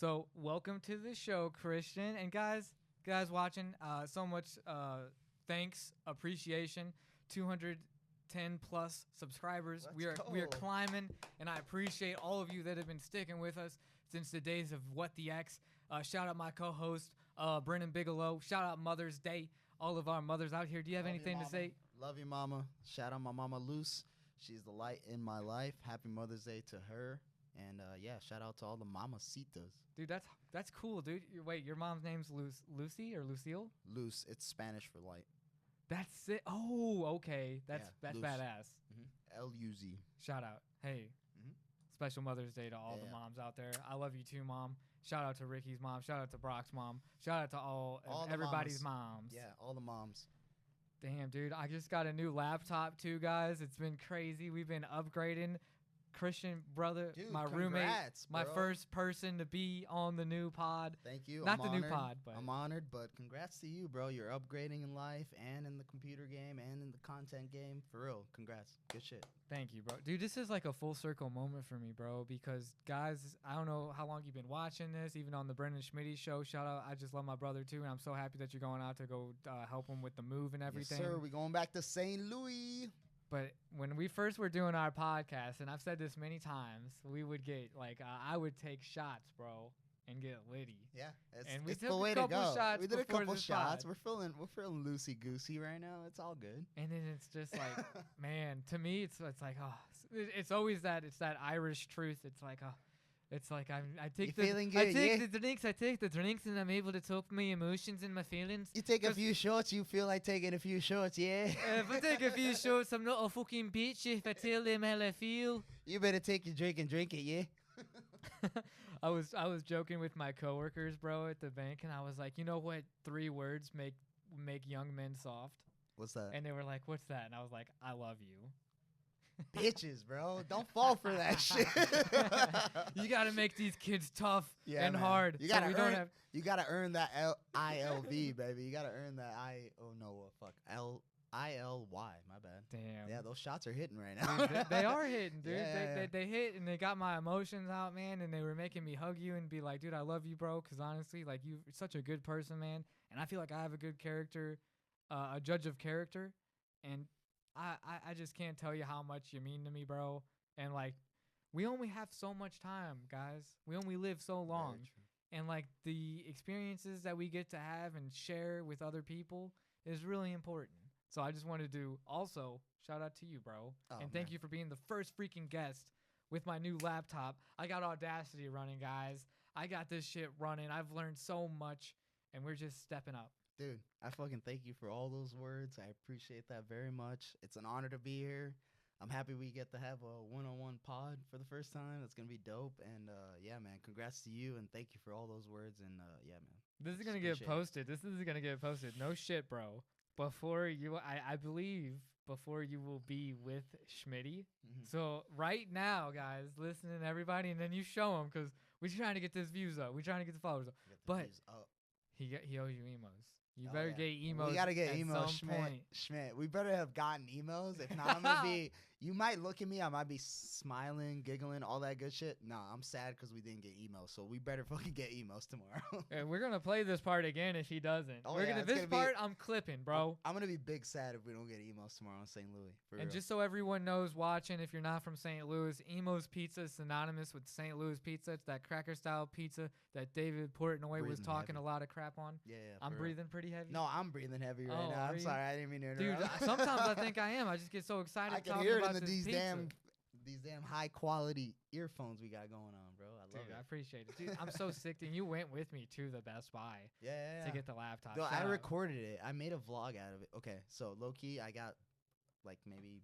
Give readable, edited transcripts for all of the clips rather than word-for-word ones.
So welcome to the show, Christian, and guys watching. So much thanks, appreciation. 210 plus subscribers. We are climbing, and I appreciate all of you that have been sticking with us since the days of What the X. Shout out my co-host, Brenden Bigelow. Shout out Mother's Day. All of our mothers out here. Do you have anything to say? Love you, mama. Shout out my mama, Luce. She's the light in my life. Happy Mother's Day to her. And, shout out to all the mamacitas. Dude, that's cool, dude. Wait, your mom's name's Lucy or Lucille? Luce. It's Spanish for light. That's it. Oh, okay. That's Luce. badass. L-U-Z. Shout out. Hey, special Mother's Day to all the moms out there. I love you too, Mom. Shout out to Ricky's mom. Shout out to Brock's mom. Shout out to all everybody's moms. Yeah, all the moms. Damn, dude. I just got a new laptop too, guys. It's been crazy. We've been upgrading. Christian, brother, dude, my roommate, my first person to be on the new pod. Thank you. Not the new pod, but I'm honored, but congrats to you, bro. You're upgrading in life and in the computer game and in the content game. For real, congrats. Good shit. Thank you, bro. Dude, this is like a full circle moment for me, bro, because, guys, I don't know how long you've been watching this, even on the Brenden Schmitty show. Shout out. I just love my brother, too, and I'm so happy that you're going out to go help him with the move and everything. Yes, sir. We're going back to St. Louis. But when we first were doing our podcast, and I've said this many times, we would get, I would take shots, bro, and get litty. Yeah. And we it's took the way a couple to go. shots. We did a couple shots. Pod. We're feeling loosey-goosey right now. It's all good. And then it's just like, man, to me, it's like, it's always that, it's that Irish truth. It's like, it's like I take the drinks and I'm able to talk my emotions and my feelings. You take a few shots, you feel like taking a few shots, yeah. If I take a few shots, I'm not a fucking bitch if I tell them how I feel. You better take your drink and drink it, yeah. I was joking with my coworkers, bro, at the bank, and I was like, you know what? 3 words make young men soft. What's that? And they were like, what's that? And I was like, I love you. Bitches, bro. Don't fall for that shit. You got to make these kids tough and man. hard. You gotta earn that ILV, baby. You gotta earn that ILY. My bad. Damn. Yeah, those shots are hitting right now. Dude, they are hitting, dude. Yeah. They hit, and they got my emotions out, man. And they were making me hug you and be like, dude, I love you, bro. Because honestly, like, you're such a good person, man. And I feel like I have a good character, a judge of character. And I just can't tell you how much you mean to me, bro. And, like, we only have so much time, guys. We only live so long. And, like, the experiences that we get to have and share with other people is really important. So I just wanted to also shout out to you, bro. And thank you for being the first freaking guest with my new laptop. I got Audacity running, guys. I got this shit running. I've learned so much, and we're just stepping up. Dude, I fucking thank you for all those words. I appreciate that very much. It's an honor to be here. I'm happy we get to have a one-on-one pod for the first time. It's going to be dope. And, yeah, man, congrats to you, and thank you for all those words. And, yeah, man. This is going to get posted. This is going to get posted. No shit, bro. Before you, I believe, before you will be with Schmitty. So right now, guys, listening to everybody, and then you show him because we're trying to get these views up. We're trying to get the followers up. But he owes you emos. You better get emos. We gotta get emos, Schmidt. We better have gotten emos. If not, I'm gonna be. You might look at me. I might be smiling, giggling, all that good shit. Nah, I'm sad because we didn't get emos. So we better fucking get emos tomorrow. And we're gonna play this part again if he doesn't. I'm clipping, bro. I'm gonna be big sad if we don't get emos tomorrow in St. Louis. And just so everyone knows watching, if you're not from St. Louis, Emo's Pizza is synonymous with St. Louis pizza. It's that cracker style pizza that David Portnoy was talking a lot of crap on. Yeah. I'm breathing pretty heavy. No, I'm breathing heavy right now. I'm sorry, I didn't mean to interrupt. Dude, sometimes I think I am. I just get so excited. I can hear it in these damn high quality earphones we got going on, bro. I love it. I appreciate it. Dude, I'm so sick. And you went with me to the Best Buy to get the laptop. Dude, I recorded it. I made a vlog out of it. Okay, so low key, I got like maybe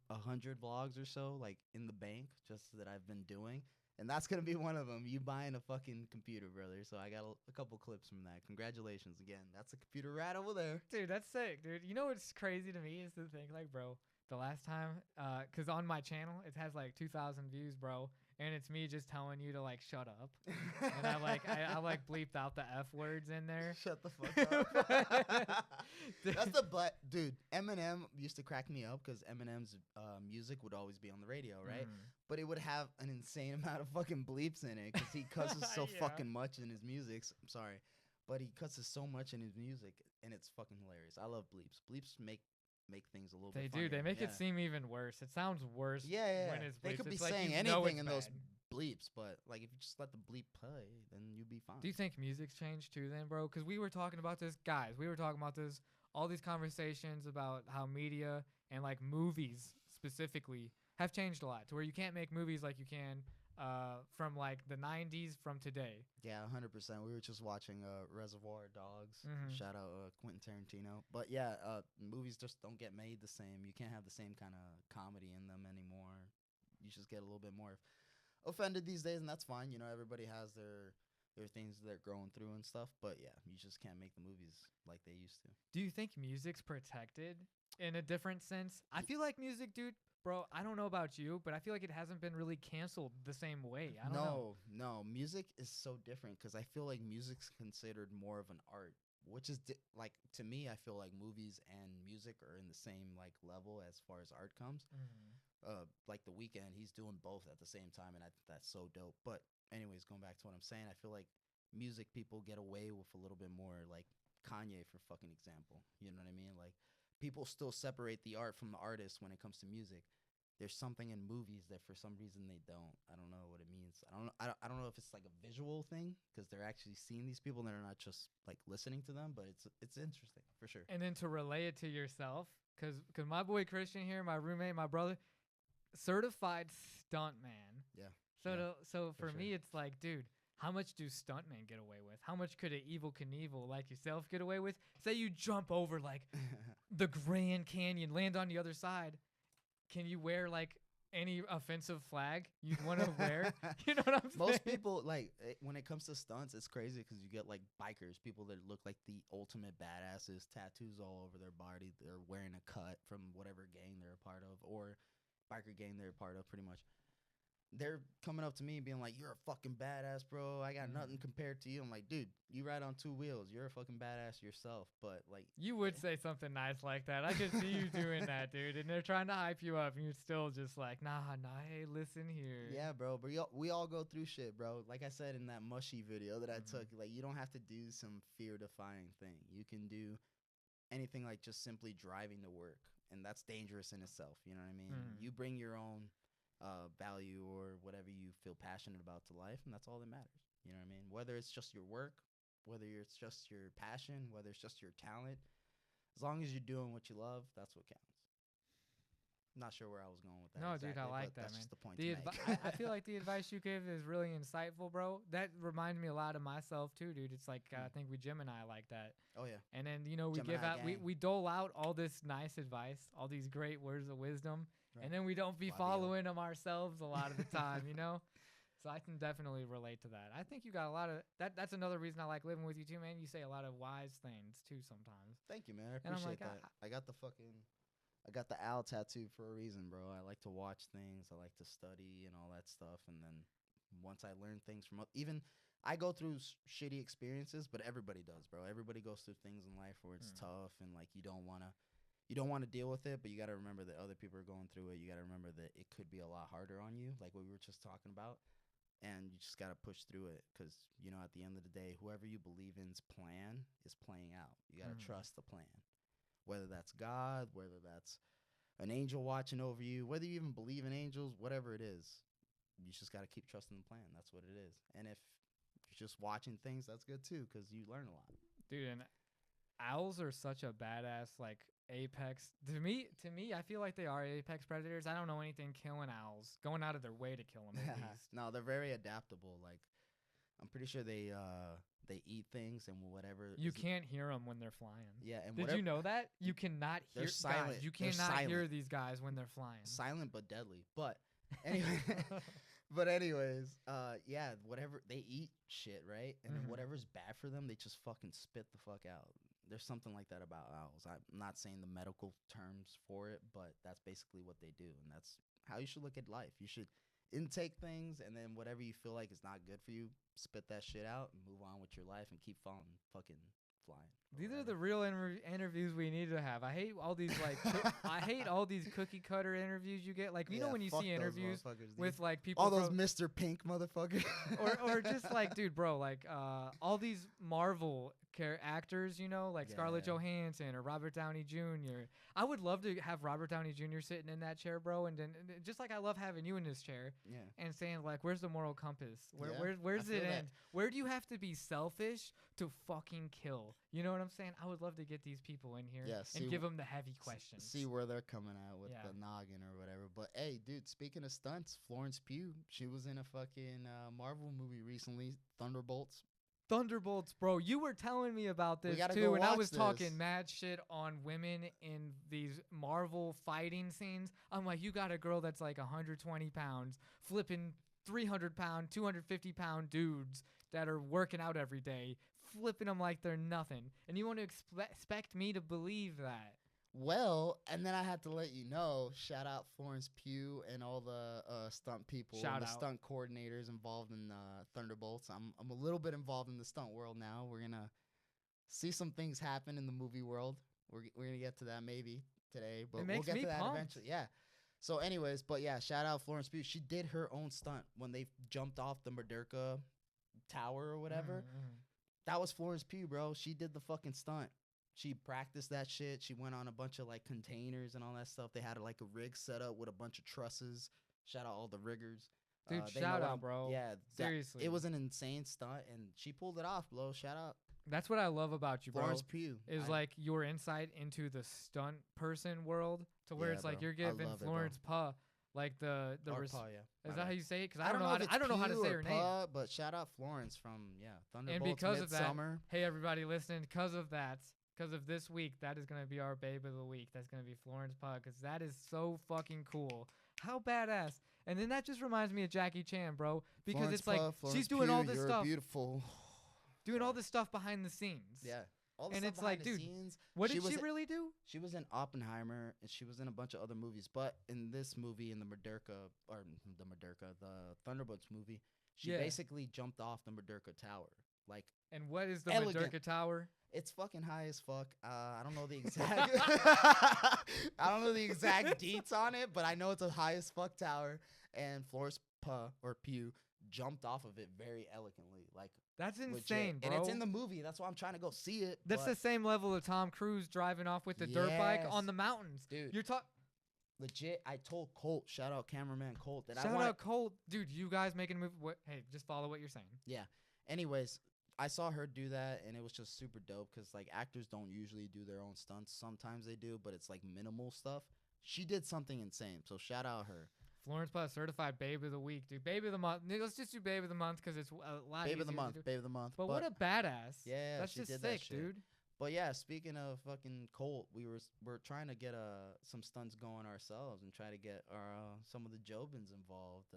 100 vlogs or so like in the bank just that I've been doing. And that's going to be one of them. You buying a fucking computer, brother. So I got a couple clips from that. Congratulations again. That's a computer right over there. Dude, that's sick, dude. You know what's crazy to me is to think, like, bro, the last time, because on my channel, it has like 2,000 views, bro. And it's me just telling you to, like, shut up. And I bleeped out the F words in there. Shut the fuck up. That's the dude, Eminem used to crack me up because Eminem's music would always be on the radio, right? but it would have an insane amount of fucking bleeps in it because he cusses so Yeah. fucking much in his music. I'm sorry, but he cusses so much in his music, and it's fucking hilarious. I love bleeps. Bleeps make things a little They bit do. funnier. They make yeah. it seem even worse. It sounds worse Yeah. when it's They bleeps. could be It's like saying you know anything it's in those bad. bleeps, but like if you just let the bleep play, then you'd be fine. Do you think music's changed too then, bro? Because we were talking about this, guys. We were talking about this, all these conversations about how media and like movies specifically have changed a lot to where you can't make movies like you can from like the 90s from today. Yeah, 100%. We were just watching Reservoir Dogs. Mhm. Shout out Quentin Tarantino. But yeah, movies just don't get made the same. You can't have the same kind of comedy in them anymore. You just get a little bit more offended these days, and that's fine. You know, everybody has their things they're going through and stuff. But yeah, you just can't make the movies like they used to. Do you think music's protected in a different sense? I feel like music, dude, bro, I don't know about you, but I feel like it hasn't been really canceled the same way. I don't know. No, music is so different because I feel like music's considered more of an art, which is like to me, I feel like movies and music are in the same like level as far as art comes. Like The Weeknd, he's doing both at the same time, and I think that's so dope. But anyways, going back to what I'm saying, I feel like music people get away with a little bit more, like Kanye for fucking example. You know what I mean? Like people still separate the art from the artist when it comes to music. There's something in movies that for some reason they don't. I don't know what it means. I don't know if it's like a visual thing because they're actually seeing these people and they're not just like listening to them. But it's interesting for sure. And then to relay it to yourself, because my boy Christian here, my roommate, my brother, certified stuntman. Yeah. So Yeah, so for for me, sure. it's like, dude, how much do stuntmen get away with? How much could an Evil Knievel like yourself get away with? Say you jump over like the Grand Canyon, land on the other side. Can you wear like any offensive flag you'd want to wear? You know what I'm saying? Most people like when it comes to stunts, it's crazy because you get like bikers, people that look like the ultimate badasses, tattoos all over their body. They're wearing a cut from whatever gang they're a part of or biker gang they're a part of, pretty much. They're coming up to me and being like, "You're a fucking badass, bro. I got nothing compared to you." I'm like, "Dude, you ride on two wheels. You're a fucking badass yourself." But like, You would say something nice like that. I could see you doing that, dude. And they're trying to hype you up, and you're still just like, nah. Hey, listen here. yeah, bro. But we all go through shit, bro. Like I said in that mushy video that I took, like you don't have to do some fear-defying thing. You can do anything like just simply driving to work, and that's dangerous in itself. You know what I mean? You bring your own value or whatever you feel passionate about to life, and that's all that matters. You know what I mean? Whether it's just your work, whether it's just your passion, whether it's just your talent, as long as you're doing what you love, that's what counts. Not sure where I was going with that. No, exactly, dude, I like but that, that's man. just the point The to make. I feel like the advice you give is really insightful, bro. That reminds me a lot of myself too, dude. It's like I think we Gemini like that. Oh yeah. And then we give Gemini out gang. we dole out all this nice advice, all these great words of wisdom, Right. and then we don't be Fabio. following them ourselves a lot of the time, you know. So I can definitely relate to that. I think you got a lot of that. That's another reason I like living with you too, man. You say a lot of wise things too sometimes. Thank you, man. I And I'm appreciate like, that. I got the owl tattoo for a reason, bro. I like to watch things. I like to study and all that stuff. And then once I learn things from even I go through shitty experiences, but everybody does, bro. Everybody goes through things in life where it's tough and like you don't want to deal with it, but you got to remember that other people are going through it. You got to remember that it could be a lot harder on you, like what we were just talking about. And you just got to push through it because, you know, at the end of the day, whoever you believe in's plan is playing out. You got to trust the plan, whether that's God, whether that's an angel watching over you, whether you even believe in angels, whatever it is, you just got to keep trusting the plan. That's what it is. And if you're just watching things, that's good too because you learn a lot. Dude, and owls are such a badass like apex to me I feel like they are apex predators. I don't know anything killing owls, going out of their way to kill them at least. No, they're very adaptable. Like I'm pretty sure they eat things and whatever. You can't hear them when they're flying. Yeah, and did you know that you cannot hear silent. guys, you They're cannot hear silent. these guys when they're flying. Silent but deadly. But anyway, but anyways, yeah, whatever they eat shit, right? And then whatever's bad for them, they just fucking spit the fuck out. There's something like that about owls. I'm not saying the medical terms for it, but that's basically what they do, and that's how you should look at life. You should intake things, and then whatever you feel like is not good for you, spit that shit out and move on with your life and keep fucking flying. These are the real interviews we need to have. I hate all these I hate all these cookie cutter interviews you get. Like, you know when you see interviews with like people, all those Mr. Pink motherfuckers, or just like, dude, bro, like all these Marvel actors, you know, like Scarlett Johansson or Robert Downey Jr. I would love to have Robert Downey Jr. sitting in that chair, bro, and then just like I love having you in this chair, and saying like, where's the moral compass? Where's it end? Where do you have to be selfish to fucking kill? You know what I'm saying? I would love to get these people in here and give them the heavy questions. See where they're coming out with the noggin or whatever. But hey, dude, speaking of stunts, Florence Pugh, she was in a fucking Marvel movie recently, Thunderbolts. Thunderbolts, bro. You were telling me about this too, and I was talking mad shit on women in these Marvel fighting scenes. I'm like, you got a girl that's like 120 pounds, flipping 300-pound, 250-pound dudes that are working out every day, flipping them like they're nothing. And you want to expect me to believe that? Well, and then I had to let you know, shout out Florence Pugh and all the stunt people and the stunt coordinators involved in Thunderbolts. I'm a little bit involved in the stunt world now. We're going to see some things happen in the movie world. We're going to get to that maybe today, but we'll get to that eventually. Yeah. So anyways, but yeah, shout out Florence Pugh. She did her own stunt when they jumped off the Murderka tower or whatever. That was Florence Pugh, bro. She did the fucking stunt. She practiced that shit. She went on a bunch of like containers and all that stuff. They had like a rig set up with a bunch of trusses. Shout out all the riggers. Dude, shout out, bro. Yeah, seriously. It was an insane stunt, and she pulled it off, bro. Shout out. That's what I love about you, bro. Florence Pugh. Is like your insight into the stunt person world, to where it's like you're giving Florence Pugh like the is that how you say it? Because I don't know how to say her name. But shout out Florence from Thunderbolts. And because of that, Midsummer. hey everybody listening, because of this week, that is gonna be our babe of the week. That's gonna be Florence Pugh, because that is so fucking cool. How badass! And then that just reminds me of Jackie Chan, bro, because Florence it's like Florence she's doing Pugh, all this stuff, beautiful, doing all this stuff behind the scenes. Yeah. All and it's like, dude, what did she really do? She was in Oppenheimer, and she was in a bunch of other movies. But in this movie, in the Thunderbolts movie, she basically jumped off the Murderka Tower. Like, and what is the Murderka Tower? It's fucking high as fuck. I don't know the exact. I don't know the exact deets on it, but I know it's a high as fuck tower. And Florence Pugh jumped off of it very elegantly. Like, that's insane, legit. Bro. And it's in the movie. That's why I'm trying to go see it. That's the same level of Tom Cruise driving off with the dirt bike on the mountains. Dude. You're talking. Legit, I told Colt, shout out cameraman Colt, that shout out Colt. Dude, you guys making a movie. Hey, just follow what you're saying. Yeah. Anyways, I saw her do that, and it was just super dope, because like actors don't usually do their own stunts. Sometimes they do, but it's like minimal stuff. She did something insane, so shout out her. Florence Pugh, certified babe of the week, dude. Babe of the month. Let's just do babe of the month, because it's a lot Babe of the month. Babe of the month. But what a badass. Yeah, that's she just did sick, that shit. Dude. But yeah, speaking of fucking Colt, we're trying to get some stunts going ourselves and try to get our some of the Jobins involved.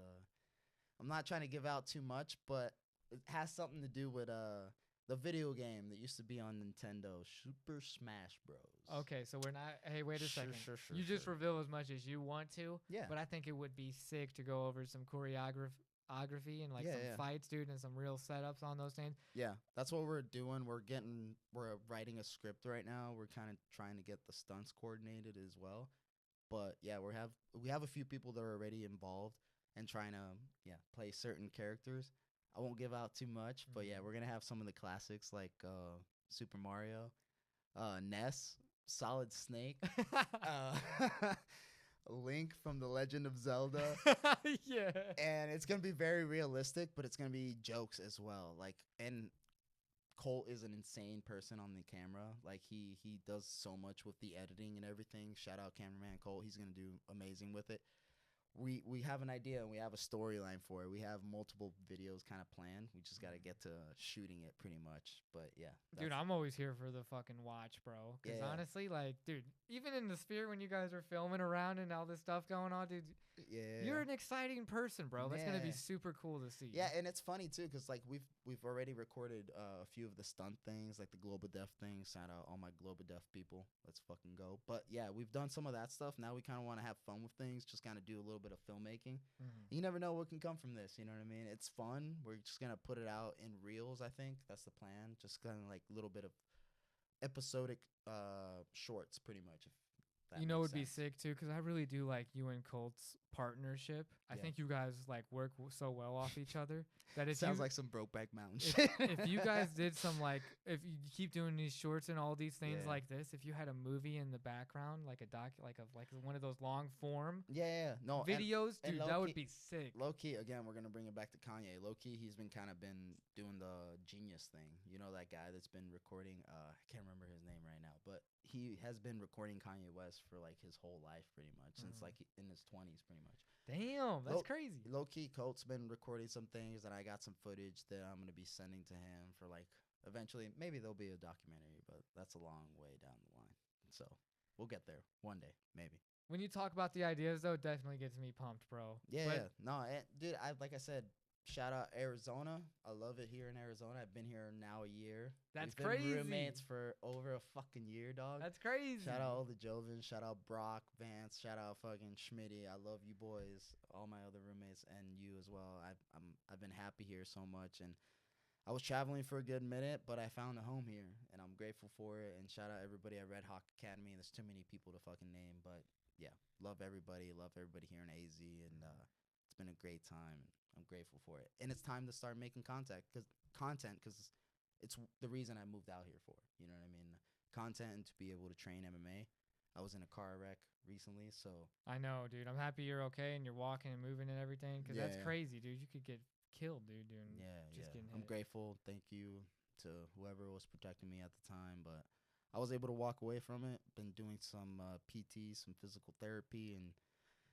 I'm not trying to give out too much, but it has something to do with the video game that used to be on Nintendo, Super Smash Bros. Okay, so we're not. Hey, wait a second. Sure, you just reveal as much as you want to. Yeah. But I think it would be sick to go over some choreography and like some fights, dude, and some real setups on those things. Yeah, that's what we're doing. We're writing a script right now. We're kind of trying to get the stunts coordinated as well. But yeah, we have a few people that are already involved and trying to play certain characters. I won't give out too much, but yeah, we're gonna have some of the classics like Super Mario, Ness, Solid Snake, Link from The Legend of Zelda. Yeah. And it's going to be very realistic, but it's going to be jokes as well. Like, and Colt is an insane person on the camera. Like, he does so much with the editing and everything. Shout out cameraman Colt. He's going to do amazing with it. We have an idea and we have a storyline for it. We have multiple videos kind of planned. We just got to get to shooting it pretty much. But yeah. Dude, I'm always here for the fucking watch, bro. Because honestly, like, dude, even in the Sphere when you guys are filming around and all this stuff going on, dude, you're an exciting person, bro. That's going to be super cool to see. Yeah, and it's funny too because like we've already recorded a few of the stunt things, like the Global Deaf thing. Shout out all my Global Deaf people. Let's fucking go. But yeah, we've done some of that stuff. Now we kind of want to have fun with things, just kind of do a little bit of filmmaking. You never know what can come from this, you know what I mean? It's fun. We're just gonna put it out in reels. I think that's the plan, just kind of like a little bit of episodic shorts, pretty much. If that You know, makes would be sense. sick too, because I really do like you and Colt's partnership. I Yeah. think you guys like work so well off each other that if Sounds you like some Brokeback Mountain if, shit. if you guys did some like if you keep doing these shorts and all these things Yeah. like this, if you had a movie in the background, like a doc, like one of those long form Yeah, no, videos, and dude, that would be sick. low key, again, we're gonna bring it back to Kanye. Low key, he's been kind of been doing the genius thing. You know that guy that's been recording. I can't remember his name right now, but he has been recording Kanye West for like his whole life, pretty much, since like in his 20s, pretty much. Damn, that's crazy. Low key, Colt's been recording some things, and I got some footage that I'm gonna be sending to him for like eventually. Maybe there'll be a documentary, but that's a long way down the line. So we'll get there one day, maybe. When you talk about the ideas, though, it definitely gets me pumped, bro. Yeah, But yeah. No, dude, like I said, shout out Arizona. I love it here in Arizona. I've been here now a year. That's We've been crazy. roommates for over a fucking year, dog. That's crazy. Shout out all the Jovins. Shout out Brock, Vance. Shout out fucking Schmitty. I love you boys, all my other roommates, and you as well. I've been happy here so much, and I was traveling for a good minute, but I found a home here, and I'm grateful for it. And shout out everybody at Red Hawk Academy. There's too many people to fucking name, but yeah, love everybody here in AZ, and it's been a great time. I'm grateful for it, and it's time to start making content because it's the reason I moved out here for. You know what I mean? Content and to be able to train MMA. I was in a car wreck recently, so I know, dude. I'm happy you're okay and you're walking and moving and everything, because that's Yeah. crazy, dude. You could get killed, dude, doing just getting I'm hit. grateful. Thank you to whoever was protecting me at the time, but I was able to walk away from it. Been doing some PT, some physical therapy, and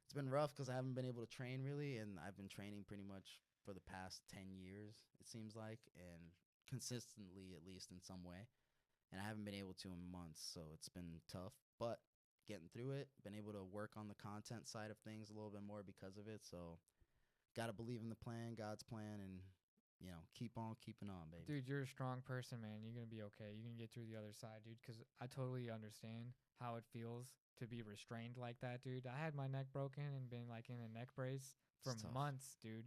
it's been rough because I haven't been able to train really, and I've been training pretty much for the past 10 years, it seems like, and consistently at least in some way, and I haven't been able to in months, so it's been tough, but getting through it, been able to work on the content side of things a little bit more because of it, so gotta believe in the plan, God's plan, and keep on keeping on, baby. Dude, you're a strong person, man. You're going to be okay. You can get through the other side, dude, because I totally understand how it feels to be restrained like that, dude. I had my neck broken and been, like, in a neck brace for It's tough. months, dude,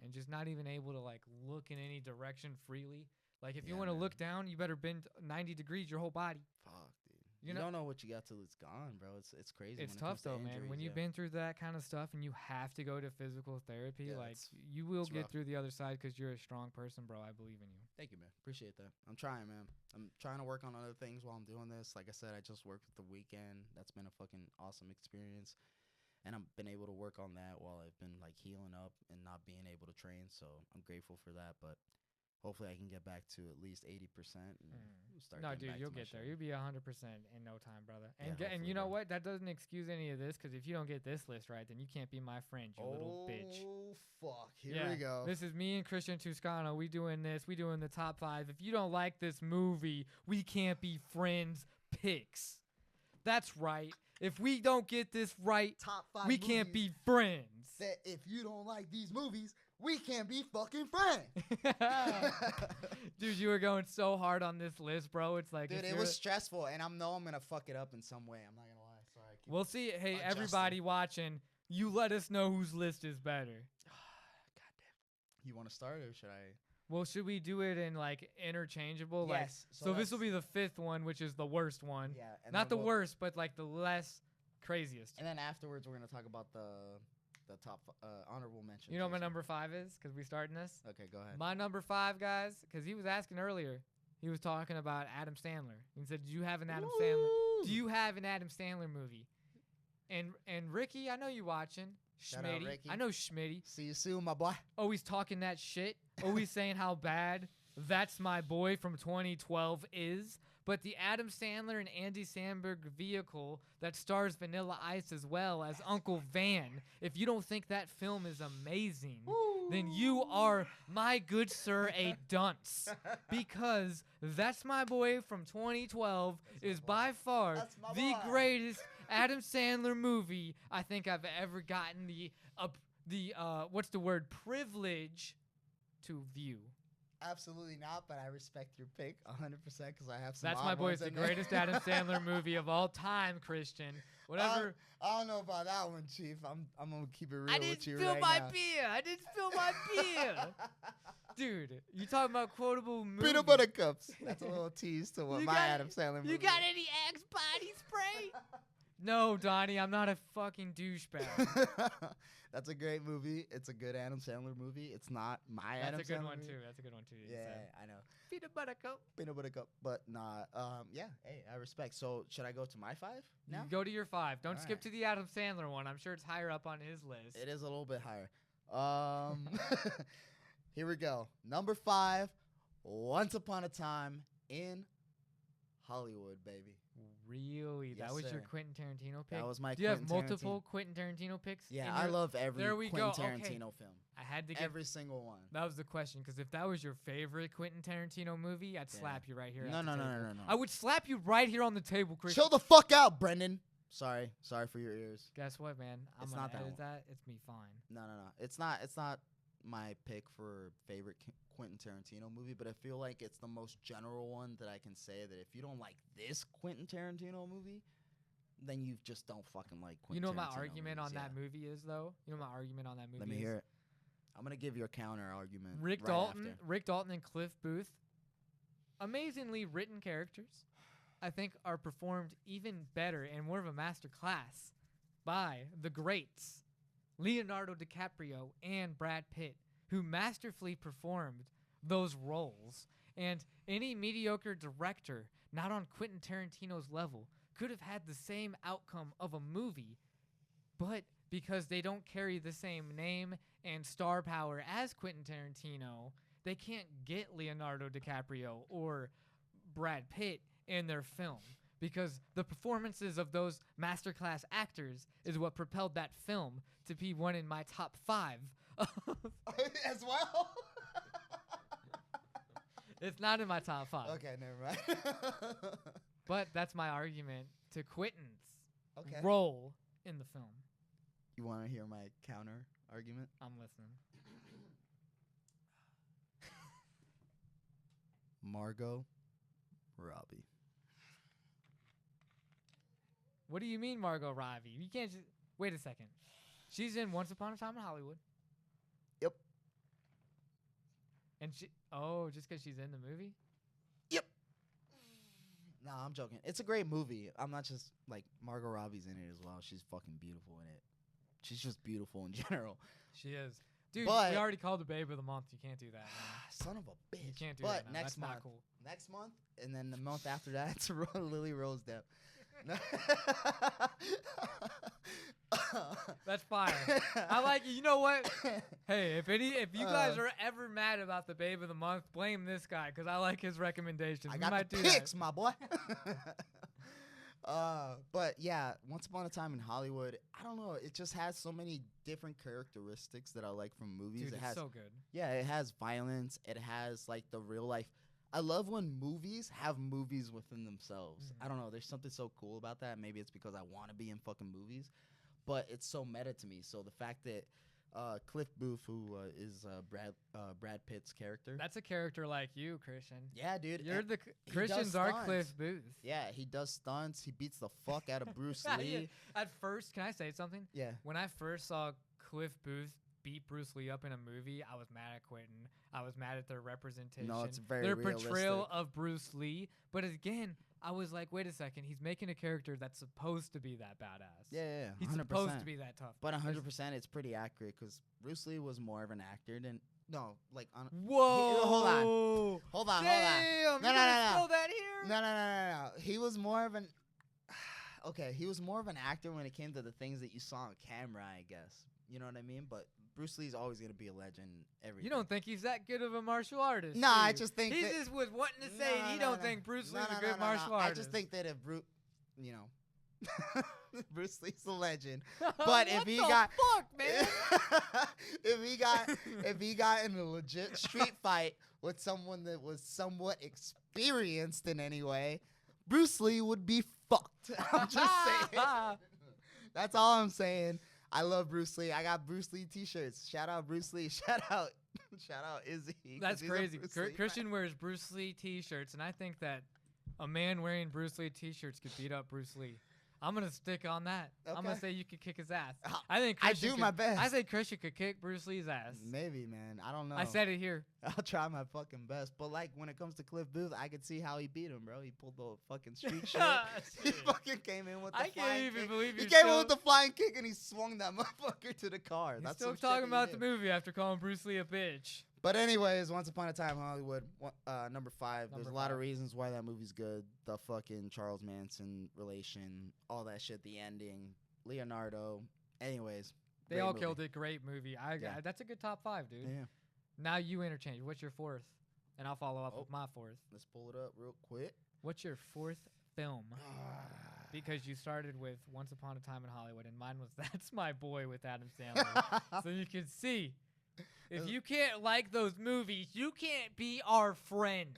and just not even able to, like, look in any direction freely. Like, if you Yeah, want to man. look down, you better bend 90 degrees your whole body. Fuck, dude. You You know- don't know what you got till it's gone, bro. It's crazy. It's when it tough comes to though, man. injuries, When you've yeah. been through that kind of stuff and you have to go to physical therapy, Yeah, like it's- you will it's get rough. through the other side because you're a strong person, bro. I believe in you. Thank you, man. Appreciate that. I'm trying, man. I'm trying to work on other things while I'm doing this. Like I said, I just worked with the weekend. That's been a fucking awesome experience. And I've been able to work on that while I've been like healing up and not being able to train. So I'm grateful for that. But hopefully I can get back to at least 80% and start. No, getting dude, back you'll to my get there. shit. You'll be 100% in no time, brother. And Yeah, and hopefully, you know bro. what? That doesn't excuse any of this because if you don't get this list right, then you can't be my friend, you little bitch. Oh, fuck. Here Yeah, we go. This is me and Christian Toscano. We doing this. We doing the top 5. If you don't like this movie, we can't be friends. Picks. That's right. If we don't get this right, Top 5 we can't be movies friends. that if you don't like these movies, we can't be fucking friends. Dude, you were going so hard on this list, bro. It's like, Dude, if it you're- was stressful, and I'm gonna fuck it up in some way. I'm not gonna lie. Sorry. I keep- We'll see. Hey, adjusting. everybody watching, you let us know whose list is better. Goddamn. You want to start, or should I? Well, should we do it in like interchangeable? Yes, Like, so so this will let's- be the 5th one, which is the worst one. Yeah. And Not the then we'll- worst, but like the less craziest. And then afterwards, we're gonna talk about the top honorable mentions. You know what my or number 5 is? Because we starting this. something. Okay, go ahead. My number 5, guys, because he was asking earlier. He was talking about Adam Sandler. He said, "Do you have an Adam Sandler? Do you have an Adam Sandler movie?" And Ricky, I know you watching. Shout out, Schmitty, Ricky. I know Schmitty. See you soon, my boy. Always talking that shit. Always saying how bad That's My Boy from 2012 is. But the Adam Sandler and Andy Samberg vehicle that stars Vanilla Ice as well as Uncle Van, if you don't think that film is amazing, then you are, my good sir, a dunce. Because That's My Boy from 2012 is by far That's my the boy. greatest Adam Sandler movie I think I've ever gotten the what's the word, privilege to view. Absolutely not, but I respect your pick 100% because I have some. That's odd My Boy is ones the in there. greatest Adam Sandler movie of all time, Christian. Whatever. I don't know about that one, Chief. I'm gonna keep it real I with didn't you spill right my now. beer. I didn't spill my beer. Dude, you talking about quotable movies? Peanut butter cups. That's a little tease to what You my got- Adam Sandler movie. You got any Axe body spray? No, Donnie, I'm not a fucking douchebag. That's a great movie. It's a good Adam Sandler movie. It's not my Adam Sandler. That's a good one movie. too. That's a good one too. you Yeah, said. I know. Peanut butter cup. Peanut butter cup, but nah. Yeah. Hey, I respect. So should I go to my 5 now? You go to your 5. Don't skip Alright. to the Adam Sandler one. I'm sure it's higher up on his list. It is a little bit higher. Here we go. Number 5. Once Upon a Time in Hollywood, baby. Really? Yes, That was your sir. Quentin Tarantino pick? That was my. Do you have Quentin multiple Quentin Tarantino picks? Yeah, in I your- love every There we Quentin go. Okay. Tarantino film. I had to get. Every single one. That was the question, because if that was your favorite Quentin Tarantino movie, I'd Yeah. slap you right here. No, at no, the no, table. no, no, no. I would slap you right here on the table, Chris. Chill the fuck out, Brenden. Sorry for your ears. Guess what, man? I'm It's gonna not that edit one. that. It's me fine. No. It's not my pick for favorite Quentin Tarantino movie, but I feel like it's the most general one that I can say that if you don't like this Quentin Tarantino movie, then you just don't fucking like Quentin You know what my Tarantino argument movies, on that movie is, though? You know what my argument on that movie Let me is? hear it. I'm gonna give you a counter argument. Rick right Dalton, after. Rick Dalton and Cliff Booth, amazingly written characters, I think are performed even better and more of a master class by the greats, Leonardo DiCaprio and Brad Pitt, who masterfully performed those roles. And any mediocre director, not on Quentin Tarantino's level, could have had the same outcome of a movie, but because they don't carry the same name and star power as Quentin Tarantino, they can't get Leonardo DiCaprio or Brad Pitt in their film, because the performances of those masterclass actors is what propelled that film to be one in my top 5. As well. It's not in my top 5. Okay, never mind. But that's my argument to Quentin's Okay. role in the film. You want to hear my counter argument? I'm listening. Margot Robbie. What do you mean, Margot Robbie? You can't just wait a second. She's in Once Upon a Time in Hollywood. Yep. And just because she's in the movie? Yep. Nah, I'm joking. It's a great movie. I'm not just like Margot Robbie's in it as well. She's fucking beautiful in it. She's just beautiful in general. She is. Dude, But- we already called the babe of the month. You can't do that. Man. Son of a bitch. You can't do but that. Now. next That's month, not cool. next month, and then the month after that, it's Lily Rose Depp. That's fire. I like it. You know what? Hey, if you guys are ever mad about the babe of the month, blame this guy, because I like his recommendations. I We got might the do picks, that. my boy. But yeah, Once Upon a Time in Hollywood, I don't know. It just has so many different characteristics that I like from movies. Dude, it it's has, so good. yeah, it has violence. It has like the real life. I love when movies have movies within themselves. I don't know. There's something so cool about that. Maybe it's because I want to be in fucking movies, but it's so meta to me. So the fact that Cliff Booth, who is Brad Pitt's character, That's a character like you, Christian. yeah, dude, You're and the he Christians does are stunts. Cliff Booth. yeah, he does stunts. He beats the fuck out of Bruce Yeah. Lee. At first, can I say something? Yeah. When I first saw Cliff Booth beat Bruce Lee up in a movie, I was mad at Quentin. I was mad at their representation. No, it's very their portrayal realistic. of Bruce Lee. But again, I was like, wait a second, he's making a character that's supposed to be that badass. Yeah, He's 100%. supposed to be that tough. But 100%, it's pretty accurate because Bruce Lee was more of an actor than on. Whoa! Hold on. Damn! No, you no, gonna no, no. spill that here? No. He was more of an. Okay, he was more of an actor when it came to the things that you saw on camera, I guess. You know what I mean? But Bruce Lee's always gonna be a legend. You don't think he's that good of a martial artist? Nah, do I you? just think he that- just was wanting to say he don't think Bruce Lee's a good No. martial I artist. just think that if Bruce, Bruce Lee's a legend. But What if he the got, fuck, man? if he got in a legit street fight with someone that was somewhat experienced in any way, Bruce Lee would be fucked. I'm just saying. That's all I'm saying. I love Bruce Lee. I got Bruce Lee t-shirts. Shout out Bruce Lee. Shout out Izzy. 'cause That's he's a crazy. Bruce Lee fan. Christian wears Bruce Lee t-shirts, and I think that a man wearing Bruce Lee t-shirts could beat up Bruce Lee. I'm gonna stick on that. I'm gonna Okay. say you could kick his ass. Ah, I think I Christian do could- my best. I say Christian could kick Bruce Lee's ass. Maybe, man. I don't know. I said it here. I'll try my fucking best. But like when it comes to Cliff Booth, I could see how he beat him, bro. He pulled the fucking street shit. He Shit. fucking came in with the I flying can't even kick. believe He you're came in still, with the flying kick and he swung that motherfucker to the car. you're That's still some shit talking that he about the did. movie after calling Bruce Lee a bitch. But anyways, Once Upon a Time Hollywood, number 5. There's Number a lot of 5. reasons why that movie's good. The fucking Charles Manson relation, all that shit, the ending, Leonardo. Anyways, They great all movie. killed it. Great movie. Yeah. That's a good top 5, dude. Yeah. Now you interchange. What's your 4th? And I'll follow up with my 4th. Let's pull it up real quick. What's your 4th film? Because you started with Once Upon a Time in Hollywood, and mine was That's My Boy with Adam Sandler. So you can see, if you can't like those movies, you can't be our friend.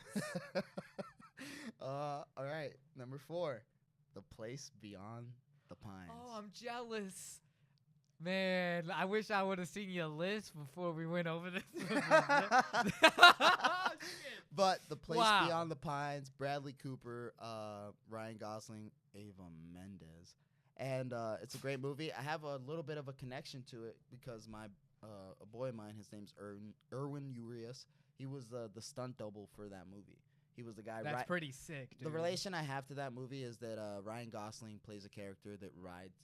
All right, number 4, The Place Beyond the Pines. Oh, I'm jealous. Man, I wish I would have seen your list before we went over this movie. But The Place Wow. Beyond the Pines, Bradley Cooper, Ryan Gosling, Ava Mendes. And it's a great movie. I have a little bit of a connection to it because a boy of mine, his name's Erwin Urias. He was the stunt double for that movie. He was the guy. That's pretty sick, dude. The relation I have to that movie is that Ryan Gosling plays a character that rides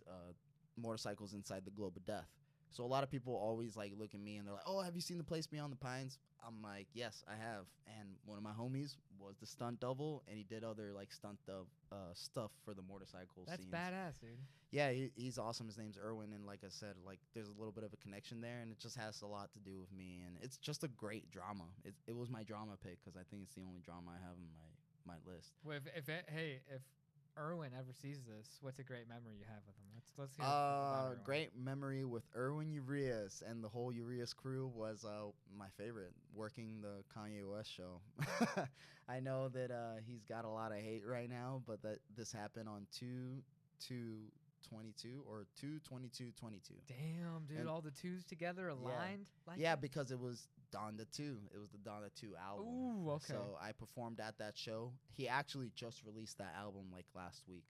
motorcycles inside the Globe of Death. So a lot of people always like look at me and they're like, "Oh, have you seen The Place Beyond the Pines?" I'm like, "Yes, I have." And one of my homies was the stunt double, and he did other like stunt stuff for the motorcycle That's scenes. badass, dude. Yeah, he's awesome. His name's Erwin, and like I said, like there's a little bit of a connection there, and it just has a lot to do with me. And it's just a great drama. It was my drama pick because I think it's the only drama I have in my list. Well, if Erwin ever sees this, what's a great memory you have with him? Let's hear about Erwin. Great memory with Erwin Urias and the whole Urias crew was my favorite, working the Kanye West show. I know that he's got a lot of hate right now, but that this happened on 2/22 or 2/22/22. Damn, dude, And- all the twos together aligned? Like Yeah, that? because it was Donda 2. It was the Donda 2 album. Ooh, okay. So I performed at that show. He actually just released that album like last week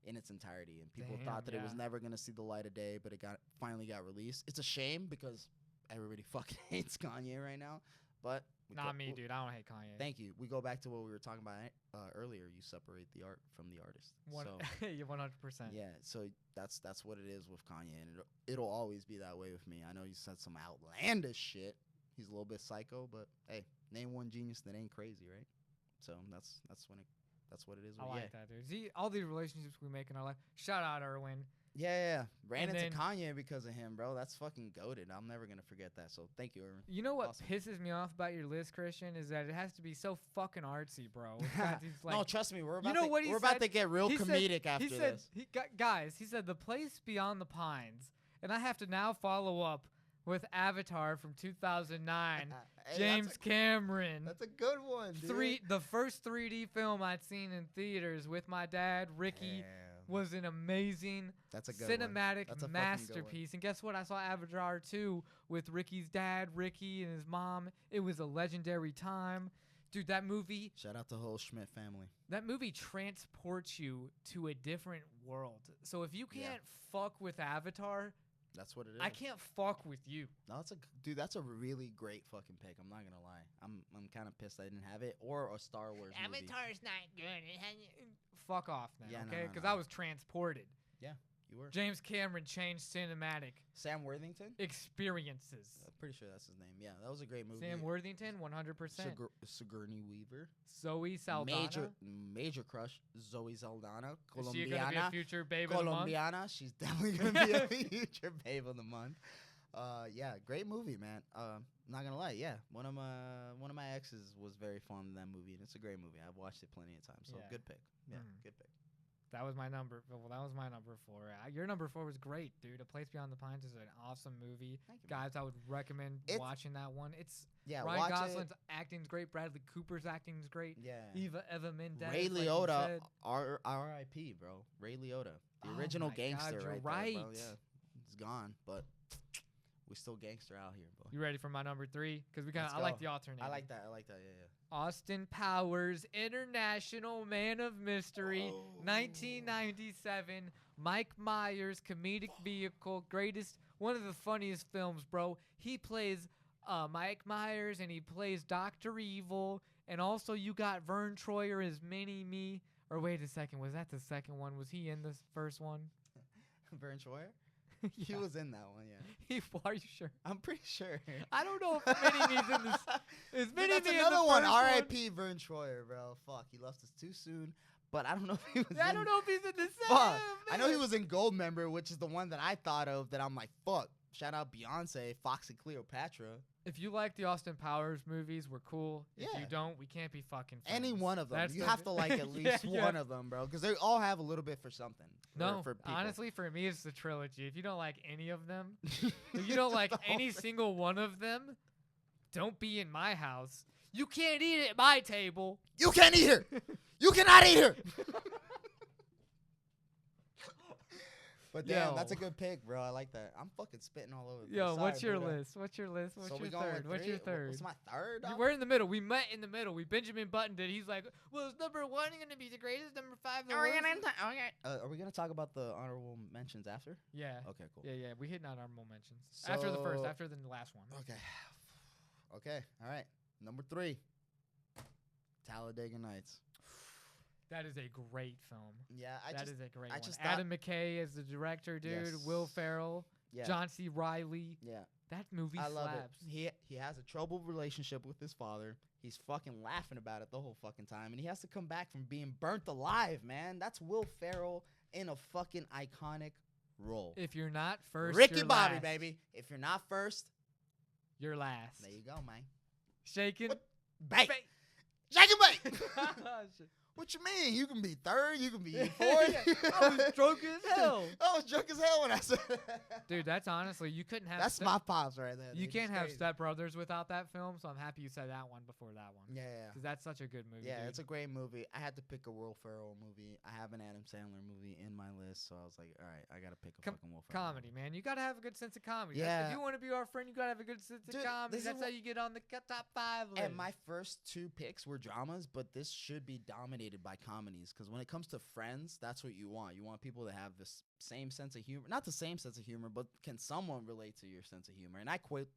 in its entirety, and people Damn, thought that it was yeah. never gonna see the light of day, but it finally got released. It's a shame because everybody fucking hates Kanye right now, but Not me, dude. I don't hate Kanye. Thank you. We go back to what we were talking about earlier. You separate the art from the artist. So You're 100%. yeah, so that's what it is with Kanye, and it'll always be that way with me. I know you said some outlandish shit. He's a little bit psycho, but hey, name one genius that ain't crazy, right? So that's what it is. I with like that, dude. See, all these relationships we make in our life. Shout out, Erwin. Yeah. Ran And into then- Kanye because of him, bro. That's fucking goated. I'm never gonna forget that. So thank you, Erwin. You know what Awesome. pisses me off about your list, Christian, is that it has to be so fucking artsy, bro. It's got these, like, No, trust me, we're about You know to, what he we're about said? to get real He said- comedic after he said, this. guys, he said The Place Beyond the Pines, and I have to now follow up with Avatar from 2009. Hey, James Cameron. That's a good one, dude. The first 3D film I'd seen in theaters with my dad, Ricky, Damn. was an amazing That's a good one. cinematic That's a fucking good one. masterpiece. And guess what? I saw Avatar 2 with Ricky's dad, Ricky, and his mom. It was a legendary time. Dude, that movie Shout out to the whole Schmidt family. transports you to a different world. So if you Yeah. can't fuck with Avatar, That's what it is. I can't fuck with you. No, dude. That's a really great fucking pick. I'm not gonna lie. I'm kind of pissed I didn't have it or a Star Wars movie. Avatar's not good. Fuck off then, Yeah, no, okay? no, Because no. I was transported. You were James Cameron changed cinematic Sam Worthington. experiences. I'm pretty sure that's his name. Yeah, that was a great movie. Sam Worthington, 100%. Sigourney Weaver. Zoe Saldana. Major crush. Zoe Saldana. Is she gonna be a Colombiana. future babe of the month? Colombiana. She's definitely gonna be a future babe of the month. Yeah, great movie, man. Not gonna lie, yeah, one of my exes was very fond of that movie, and it's a great movie. I've watched it plenty of times, so Yeah. good pick. Yeah, good pick. That was my number. Well, that was my number 4. Your number 4 was great, dude. A Place Beyond the Pines is an awesome movie. Thank you, man. Guys, I would recommend It's- watching that one. It's Yeah, Ryan watch Gosling's it. acting's great. Bradley Cooper's acting's great. Yeah. Eva Mendes. Ray like you Liotta, said. R.I.P. bro. Ray Liotta, the Oh original my gangster, God, you're right there, bro. right. Yeah, he's gone. But We still gangster out here, boy. You ready for my number 3? Because Let's I like go. the alternate. I like that. Yeah. Austin Powers, International Man of Mystery, Oh. 1997. Mike Myers, comedic vehicle, one of the funniest films, bro. He plays Mike Myers, and he plays Dr. Evil, and also you got Vern Troyer as Mini-Me. Or wait a second, was that the second one? Was he in the first one? Vern Troyer? Yeah. He was in that one, yeah. Are you sure? I'm pretty sure. I don't know if Mini-Me's in this. Is Dude, Mini-Me that's in another the one. first R.I.P. Vern Troyer, bro. Fuck, he left us too soon. But I don't know if he was I in... don't know if he's in the same. Fuck. I know he was in Goldmember, which is the one that I thought of that I'm like, fuck. Shout out Beyonce, Fox and Cleopatra. If you like the Austin Powers movies, we're cool. If Yeah. you don't, we can't be fucking friends. Any one of them. That's You the- have to like at least Yeah. one of them, bro. Because they all have a little bit for something. No, for people. honestly, for me, it's the trilogy. If you don't like any of them, if you don't like The whole any thing. single one of them, don't be in my house. You can't eat at my table. You can't eat here. You cannot eat here. But damn, Yo. that's a good pick, bro. I like that. I'm fucking spitting all over. the place. Yo, Sorry, what's your bro. list? What's your list? What's So we your going third? with What's your three? third? What's my third? You- dog? We're in the middle. We met in the middle. Benjamin buttoned it. He's like, well, is number 1 going to be the greatest? Number 5 the worst? Are we gonna talk about the honorable mentions after? Yeah. Okay, cool. Yeah. We hit on honorable mentions. After the first, So- after the last one. Okay. Okay. All right. Number 3. Talladega Nights. That is a great film. Yeah, That is a great I one. just Adam McKay is the director, dude. Yes. Will Ferrell, yeah. John C. Reilly. Yeah. That movie I love slaps. it. He has a troubled relationship with his father. He's fucking laughing about it the whole fucking time, and he has to come back from being burnt alive, man. That's Will Ferrell in a fucking iconic role. If you're not first, Ricky you're Bobby, last. baby. If you're not first, You're last. there you go, man. Shaking. What? Bake. Ba- Shake and bake. What you mean? You can be third. You can be fourth. I was drunk as hell. I was drunk as hell when I said that. Dude, that's honestly, you couldn't have. That's my pops right there. You dude. can't It's have crazy. Step Brothers without that film, so I'm happy you said that one before that one. Yeah. Because that's such a good movie. Yeah, dude. it's a great movie. I had to pick a Will Ferrell movie. I have an Adam Sandler movie in my list, so I was like, all right, I gotta pick a fucking Will Ferrell comedy, man. You gotta have a good sense of comedy. Yeah. If you want to be our friend, you gotta have a good sense Dude, of comedy. this is That's how you get on the top 5 list. And my first 2 picks were dramas, but this should be dominated by comedies because when it comes to Friends, that's what you want. You want people to have this same sense of humor, not the same sense of humor, but can someone relate to your sense of humor? And I quote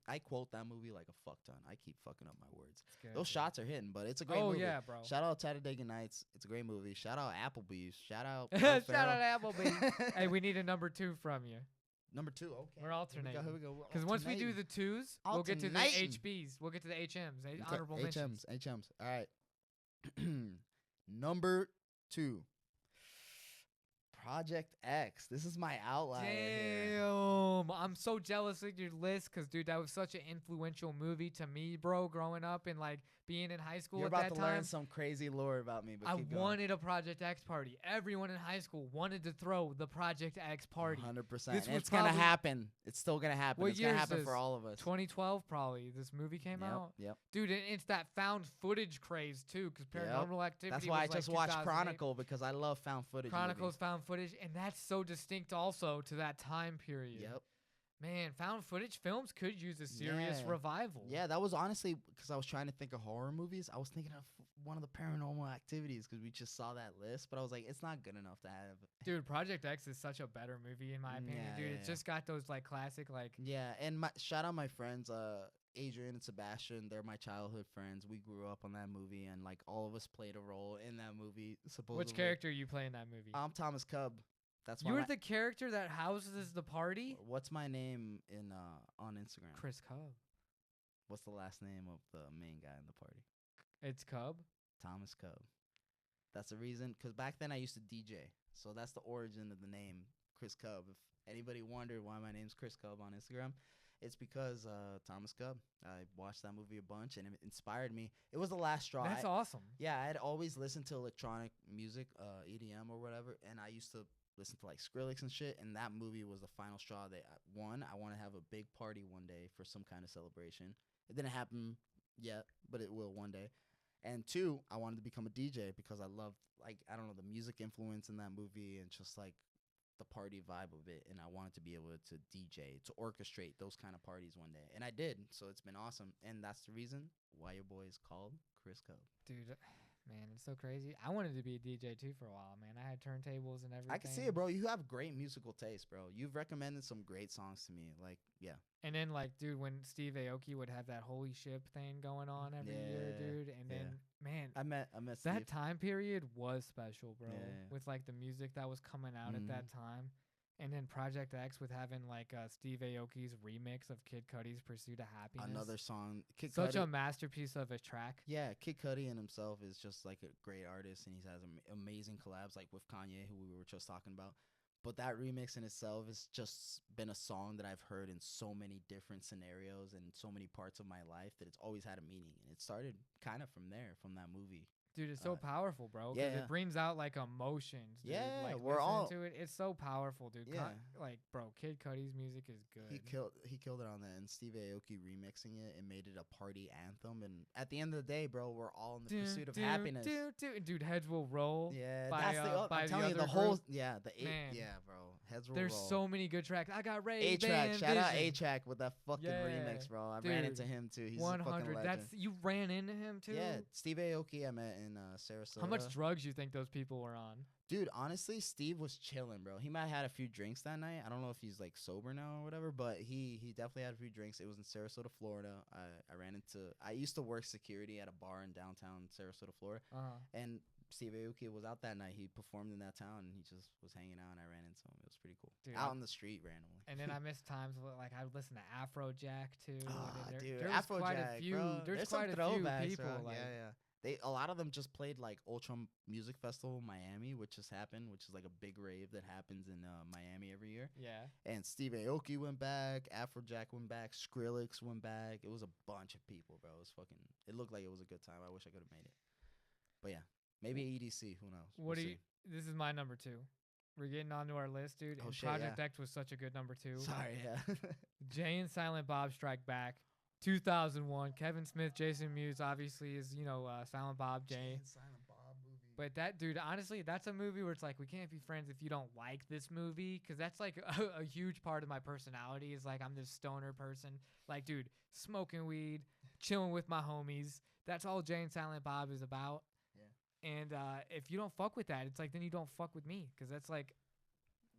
that movie like a fuck ton. I keep fucking up my words. It's good, Those dude. shots are hitting, but it's a great Oh movie. yeah, bro. Shout out Talladega Nights. It's a great movie. Shout out Applebee's. Shout out. Shout out Applebee. Hey, we need a number 2 from you. Number 2. Okay. We're alternating. Here we go. Because once we do the 2s, we'll get to the Alternating. HBs. We'll get to the HMs. Okay, Honorable mentions. HMs. All right. Number 2. Project X. This is my outlier here. Damn. I'm so jealous of your list because, dude, that was such an influential movie to me, bro, growing up and, like, being in high school You're at about that to time. learn some crazy lore about me, but I keep going. wanted a Project X party. Everyone in high school wanted to throw the Project X party. 100%. This And was it's going to probably- happen. It's still going to happen. What It's going year to is happen for this? all of us. 2012, probably. This movie came out. Yep. Dude, and it's that found footage craze, too, because Yep. Paranormal Activity That's why I was, like, just watched 2008. Chronicle because I love found footage. Chronicles movies. found footage, and that's so distinct also to that time period. Yep. Man, found footage films could use a serious Yeah. revival. Yeah, that was honestly because I was trying to think of horror movies. I was thinking of one of the Paranormal Activities because we just saw that list, but I was like, it's not good enough to have. Dude, Project X is such a better movie in my opinion, Yeah, dude. yeah, It's yeah. just got those like classic like Yeah, and shout out my friends, Adrian and Sebastian. They're my childhood friends. We grew up on that movie, and like all of us played a role in that movie. Supposedly, which character you play in that movie? I'm Thomas Cub. That's why. You're the character that houses the party? What's my name in on Instagram? Chris Cub. What's the last name of the main guy in the party? It's Cub. Thomas Cub. That's the reason, because back then I used to DJ, so that's the origin of the name Chris Cub. If anybody wondered why my name's Chris Cub on Instagram, it's because Thomas Cub. I watched that movie a bunch, and it inspired me. It was the last straw. That's awesome. Yeah, I had always listened to electronic music, EDM or whatever, and I used to listen to like Skrillex and shit, and that movie was the final straw that I want to have a big party one day for some kind of celebration. It didn't happen yet, but it will one day. And 2, I wanted to become a DJ because I loved, like, I don't know, the music influence in that movie and just like the party vibe of it, and I wanted to be able to DJ, to orchestrate those kind of parties one day, and I did. So it's been awesome, and that's the reason why your boy is called Chris Cope. Dude, man, it's so crazy. I wanted to be a DJ too for a while, man. I had turntables and everything. I can see it, bro. You have great musical taste, bro. You've recommended some great songs to me. Like, yeah. And then, like, dude, when Steve Aoki would have that holy ship thing going on every year, dude, and then, man, I met that Steve. time period was special, bro. Yeah. With like the music that was coming out at that time, and then Project X with having like Steve Aoki's remix of Kid Cudi's "Pursuit of Happiness." Another song, Such a masterpiece of a track. Yeah, Kid Cudi in himself is just like a great artist, and he has amazing collabs like with Kanye, who we were just talking about. But that remix in itself has just been a song that I've heard in so many different scenarios and so many parts of my life that it's always had a meaning. And it started kind of from there, from that movie. Dude, it's so powerful, bro. Because yeah. it brings out like emotions. Dude. Yeah, like, we're all to it. It's so powerful, dude. Yeah. Like, bro, Kid Cudi's music is good. He killed it on that, and Steve Aoki remixing it and made it a party anthem. And at the end of the day, bro, we're all in the pursuit of happiness. Dude, heads will roll. Yeah, by, that's the. by I'm telling you, other the whole group. yeah, the Man. yeah, bro, heads will There's roll. so many good tracks. I got Ray. A-Track, shout Vision. out A-Track with that fucking remix, bro. I ran into him too. He's 100. A fucking legend. That's you ran into him too. Yeah, Steve Aoki I met in Sarasota. How much drugs you think those people were on? Dude, honestly, Steve was chilling, bro. He might have had a few drinks that night. I don't know if he's like sober now or whatever, but he definitely had a few drinks. It was in Sarasota, Florida. I used to work security at a bar in downtown Sarasota, Florida, and Steve Aoki was out that night. He performed in that town, and he just was hanging out, and I ran into him. It was pretty cool. Dude, out on the street randomly. And then I missed times like I would listen to Afrojack too. Dude, there's Afrojack, quite a few. bro. There's some quite a few throwbacks, people. bro. Like, yeah. A lot of them just played like Ultra Music Festival Miami, which just happened, which is like a big rave that happens in Miami every year. Yeah. And Steve Aoki went back, Afrojack went back, Skrillex went back. It was a bunch of people, bro. It was fucking. It looked like it was a good time. I wish I could have made it. But yeah, maybe EDC. Who knows? What do you? This is my number 2. We're getting onto our list, dude. Oh, and shit, Project X was such a good number 2. Sorry, yeah. Jay and Silent Bob Strike Back. 2001. Kevin Smith, Jason Mewes, obviously is Silent Bob, Jay. Silent Bob movie. But that dude, honestly, that's a movie where it's like we can't be friends if you don't like this movie, because that's like a huge part of my personality. Is like I'm this stoner person. Like, dude, smoking weed, chilling with my homies. That's all Jay and Silent Bob is about. Yeah. And if you don't fuck with that, it's like then you don't fuck with me, because that's like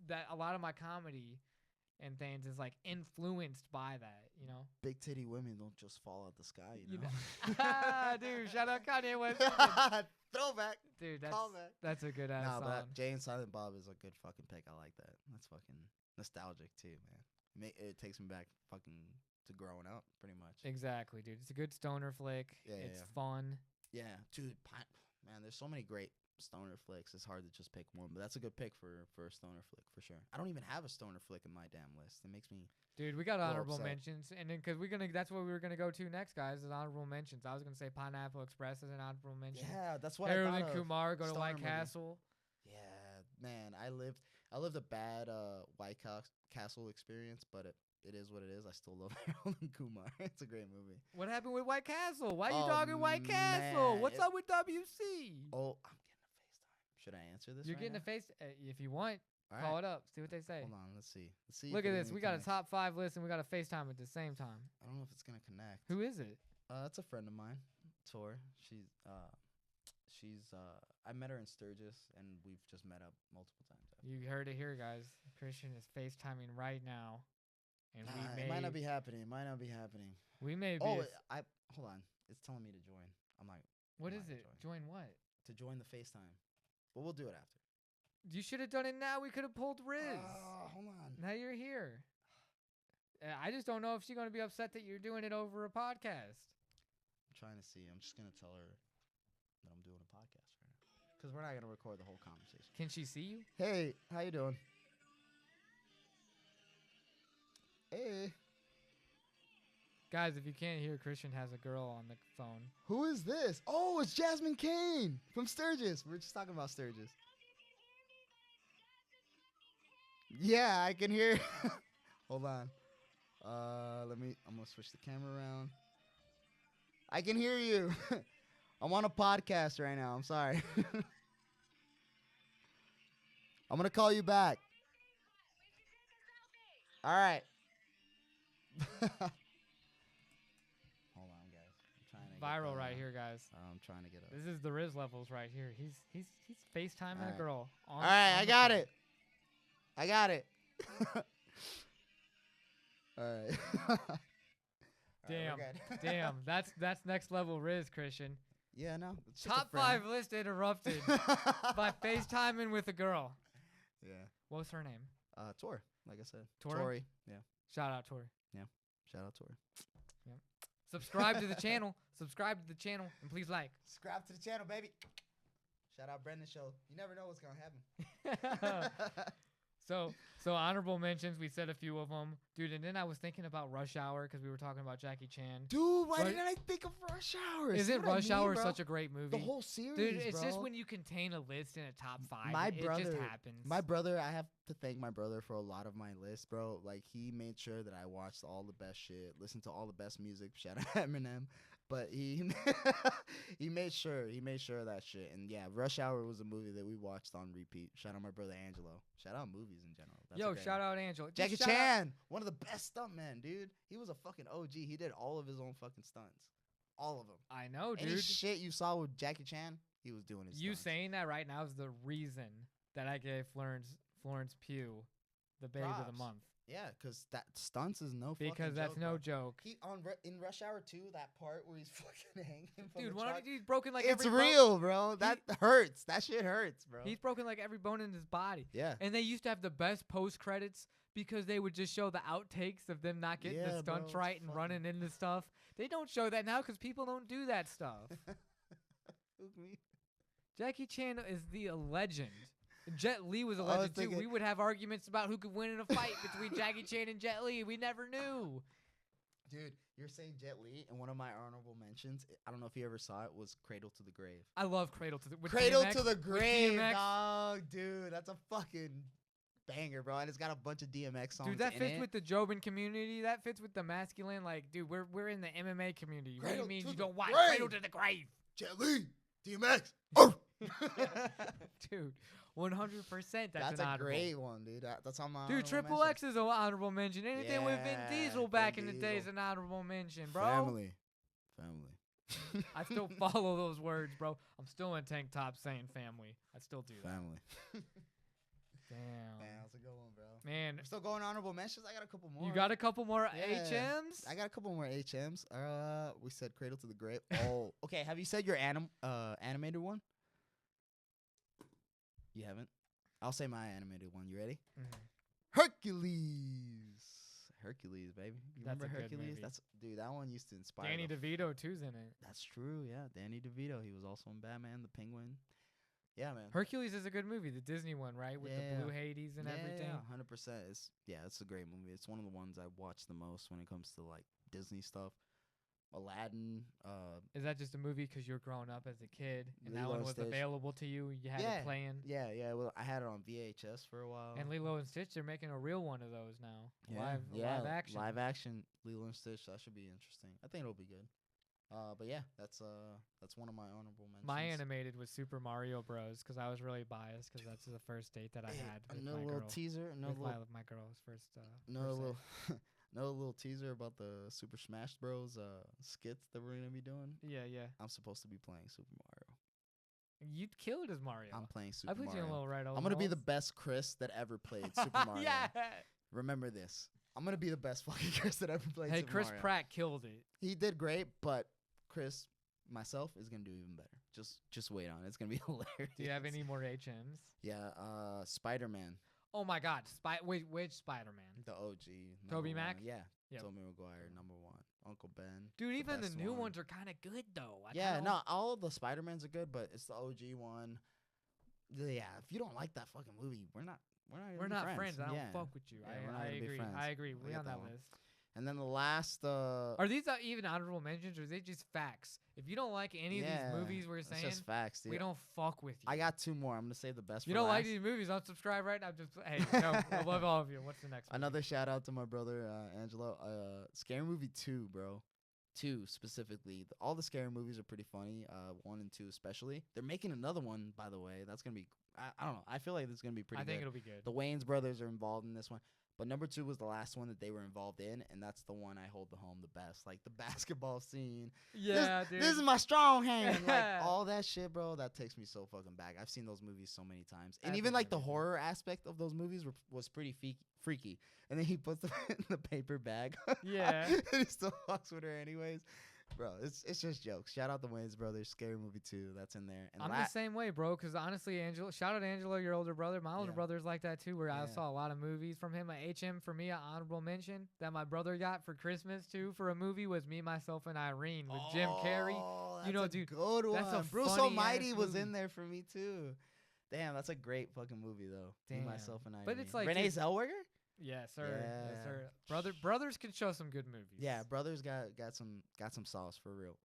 that. A lot of my comedy and things is like influenced by that, you know. Big titty women don't just fall out the sky, you know. Dude, shout out Kanye West. Throwback, dude. Callback. That's a good ass song. But Jay and Silent Bob is a good fucking pick. I like that. That's fucking nostalgic too, man. It takes me back fucking to growing up, pretty much. Exactly, dude. It's a good stoner flick. Yeah, it's fun. Yeah, dude. Man, there's so many great stoner flicks. It's hard to just pick one, but that's a good pick for a stoner flick for sure. I don't even have a stoner flick in my damn list. It makes me, dude. We got honorable upset. mentions, and then because that's what we were gonna go to next, guys. Is honorable mentions. I was gonna say Pineapple Express as an honorable mention. Yeah, that's what Harold I and thought of. Kumar go to Stoner White movie. Castle. Yeah, man. I lived a bad White Castle experience, but it is what it is. I still love Harold and Kumar. It's a great movie. What happened with White Castle? Why you Oh, dogging White Castle? man, What's up with WC? Oh, I'm getting a FaceTime. Should I answer this? You're right getting now? a face. If you want, All call right. it up. See what they say. Hold on. Let's see. Look if at it this. even We got a connects. top 5 list, and we got a FaceTime at the same time. I don't know if it's gonna connect. Who is it? It's a friend of mine, Tor. She's I met her in Sturgis, and we've just met up multiple times. You heard it here, guys. Christian is FaceTiming right now, and It might not be happening. It might not be happening. We may be. Oh, hold on. It's telling me to join. I'm like, What I'm is not it? joining. Join what? To join the FaceTime. But we'll do it after. You should have done it now. We could have pulled Riz. Hold on. Now you're here. I just don't know if she's going to be upset that you're doing it over a podcast. I'm trying to see. I'm just gonna tell her that I'm doing a podcast right now, because we're not gonna record the whole conversation. Can she see you? Hey, how you doing? Hey, Guys, if you can't hear, Christian has a girl on the phone. who is this? Oh, it's Jasmine Kane from Sturgis. We were just talking about Sturgis. Yeah, I can hear. Hold on. I'm gonna switch the camera around. I can hear you. I'm on a podcast right now. I'm sorry. I'm gonna call you back. All right. Hold on, guys. I'm trying to Viral right here, guys. I'm trying to get up. This is the Riz levels right here. He's FaceTiming a Alright. girl. All right, on I the got phone. it. I got it. All right. Damn, damn. That's next level Riz, Christian. Yeah, no. It's just a Top friend. 5 list interrupted by FaceTiming with a girl. Yeah. What's her name? Tori, like I said. Tori? Tori. Yeah. Shout out Tori. Shout out Tori. Subscribe to the channel. Subscribe to the channel and please like. Subscribe to the channel, baby. Shout out Brenden show. You never know what's gonna happen. So honorable mentions. We said a few of them, dude. And then I was thinking about Rush Hour because we were talking about Jackie Chan. Dude, why Right. didn't I think of Rush Hour? Isn't Rush Hour such a great movie? The whole series, Dude, it's bro. just when you contain a list in a top 5. My it brother, just happens. My brother, I have to thank my brother for a lot of my lists, bro. Like, he made sure that I watched all the best shit, listened to all the best music. Shout out Eminem. But he he made sure of that shit. And yeah, Rush Hour was a movie that we watched on repeat. Shout out my brother Angelo. Shout out movies in general. That's Yo, a great shout one. out Angelo. Jackie Shout out- Chan, one of the best stuntmen, dude. He was a fucking OG. He did all of his own fucking stunts. All of them. I know, Any dude. shit you saw with Jackie Chan, he was doing his You stunts. saying that right now is the reason that I gave Florence Pugh the babe of the Props. month. Yeah, because that stunts is no fucking Because that's joke, no bro. joke. He in Rush Hour 2, that part where he's fucking hanging from Dude, the why truck. don't he's broken like It's every real, bro. That hurts. That shit hurts, bro. He's broken like every bone in his body. Yeah. And they used to have the best post credits because they would just show the outtakes of them not getting Yeah, the stunts bro, right it's and fucking- running into stuff. They don't show that now because people don't do that stuff. Who's me? Jackie Chan is the legend. Jet Li was a I was legend too. thinking- We would have arguments about who could win in a fight between Jackie Chan and Jet Li. We never knew. Dude, you're saying Jet Li, and one of my honorable mentions, I don't know if you ever saw it, was Cradle to the Grave. I love Cradle to the with Cradle DMX, to the with Grave, DMX. dog. Dude, that's a fucking banger, bro. And it's got a bunch of DMX songs Dude, that in fits it. with the Jobin community. That fits with the masculine. Like, dude, we're in the MMA community. What do Cradle you mean to you the don't watch grave. Cradle to the Grave? Jet Li, DMX. Oh! Dude, 100%. That's an a honorable. great one, dude. That's on my Dude, honorable Triple mention. X is an honorable mention. Anything with Vin Yeah, Diesel back Vin in the day is Diesel. an honorable mention, bro. Family. I still follow those words, bro. I'm still in tank top saying family. I still do that. Family. Damn. Man, that's a good one, bro. Man, We're still going honorable mentions. I got a couple more. you got a couple more Yeah. HMs? I got a couple more HMs. We said Cradle to the Grave. Oh, okay. Have you said your animated one? You haven't. I'll say my animated one. You ready? Mhm. Hercules. Hercules, baby. You That's remember a good Hercules? movie. That's dude. That one used to inspire. Danny the DeVito too's in it. That's true. Yeah, Danny DeVito. He was also in Batman, the Penguin. Yeah, man. Hercules is a good movie, the Disney one, right? With Yeah. the blue Hades and everything. Yeah, 100%. It's a great movie. It's one of the ones I watch the most when it comes to like Disney stuff. Aladdin. Is that just a movie because you're growing up as a kid and that Lilo one and was Stitch. available to you? You had Yeah. it playing. Yeah. Well, I had it on VHS for a while. And Lilo and Stitch, they're making a real one of those now. yeah, Live action. Live action. Lilo and Stitch. That should be interesting. I think it'll be good. But yeah, that's one of my honorable mentions. My animated was Super Mario Bros. Because I was really biased because that's the first date that I Hey, had with another my little girl. teaser. With my girl's first. Another first little, date. another little teaser about the Super Smash Bros. Skits that we're gonna be doing. Yeah. I'm supposed to be playing Super Mario. You'd kill it as Mario. I'm playing Super I put Mario. you in a little right. I'm gonna be the best Chris that ever played Super Mario. Yeah. Remember this. I'm gonna be the best fucking Chris that ever played Hey, Super Chris Mario. Pratt killed it. He did great, but Chris, myself, is gonna do even better. Just wait on it. It's gonna be hilarious. Do you have any more HMs? Yeah, Spider-Man, Oh my God! Which Spider-Man? the OG. Tobey number Mac? one. Yeah. Yep. Tobey Maguire, number one. Uncle Ben. Dude, even the best new one. ones are kind of good though. Yeah, no, all of the Spider-Mans are good, but it's the OG one. Yeah, if you don't like that fucking movie, we're not We're not friends. I don't Yeah. fuck with you. Yeah, we're not I gonna be agree. friends. I agree. I We get on that that one. list. And then the last Are these even honorable mentions or are they just facts? If you don't like any of yeah, these movies we're it's saying, just facts, dude. we don't fuck with you. I got two more. I'm gonna save the best You for don't last. like these movies? Unsubscribe right now. Just hey, no, I love all of you. What's the next one? Another shout out to my brother Angelo. Scary Movie 2, bro. 2 specifically. All the scary movies are pretty funny. 1 and 2 especially. They're making another one, by the way. That's gonna be. I don't know. I feel like it's gonna be pretty. I think good. it'll be good. The Wayans brothers are involved in this one. But number 2 was the last one that they were involved in, and that's the one I hold the home the best. Like the basketball scene. Yeah, dude. This is my strong hand. Like all that shit, bro. That takes me so fucking back. I've seen those movies so many times, and That's even like the amazing. horror aspect of those movies was pretty freaky. And then he puts them in the paper bag. Yeah. And he still fucks with her anyways. Bro, it's just jokes. Shout out the Wayans brothers. Scary Movie 2. That's in there. And I'm the same way, bro. Because honestly, Angela, shout out to Angelo, your older brother. My older Yeah. brother's like that too. Where I Yeah. saw a lot of movies from him. HM for me, an honorable mention that my brother got for Christmas too for a movie was Me, Myself, and Irene with Jim Carrey. You know, know, dude, good one. that's a Bruce funny-ass Almighty was movie. in there for me too. Damn, that's a great fucking movie though. Me, Damn. Myself, and Irene. But it's like, Renee dude- Zellweger. Yes, sir. Yes, Yeah. sir. Brothers can show some good movies. Yeah, brothers got some sauce for real.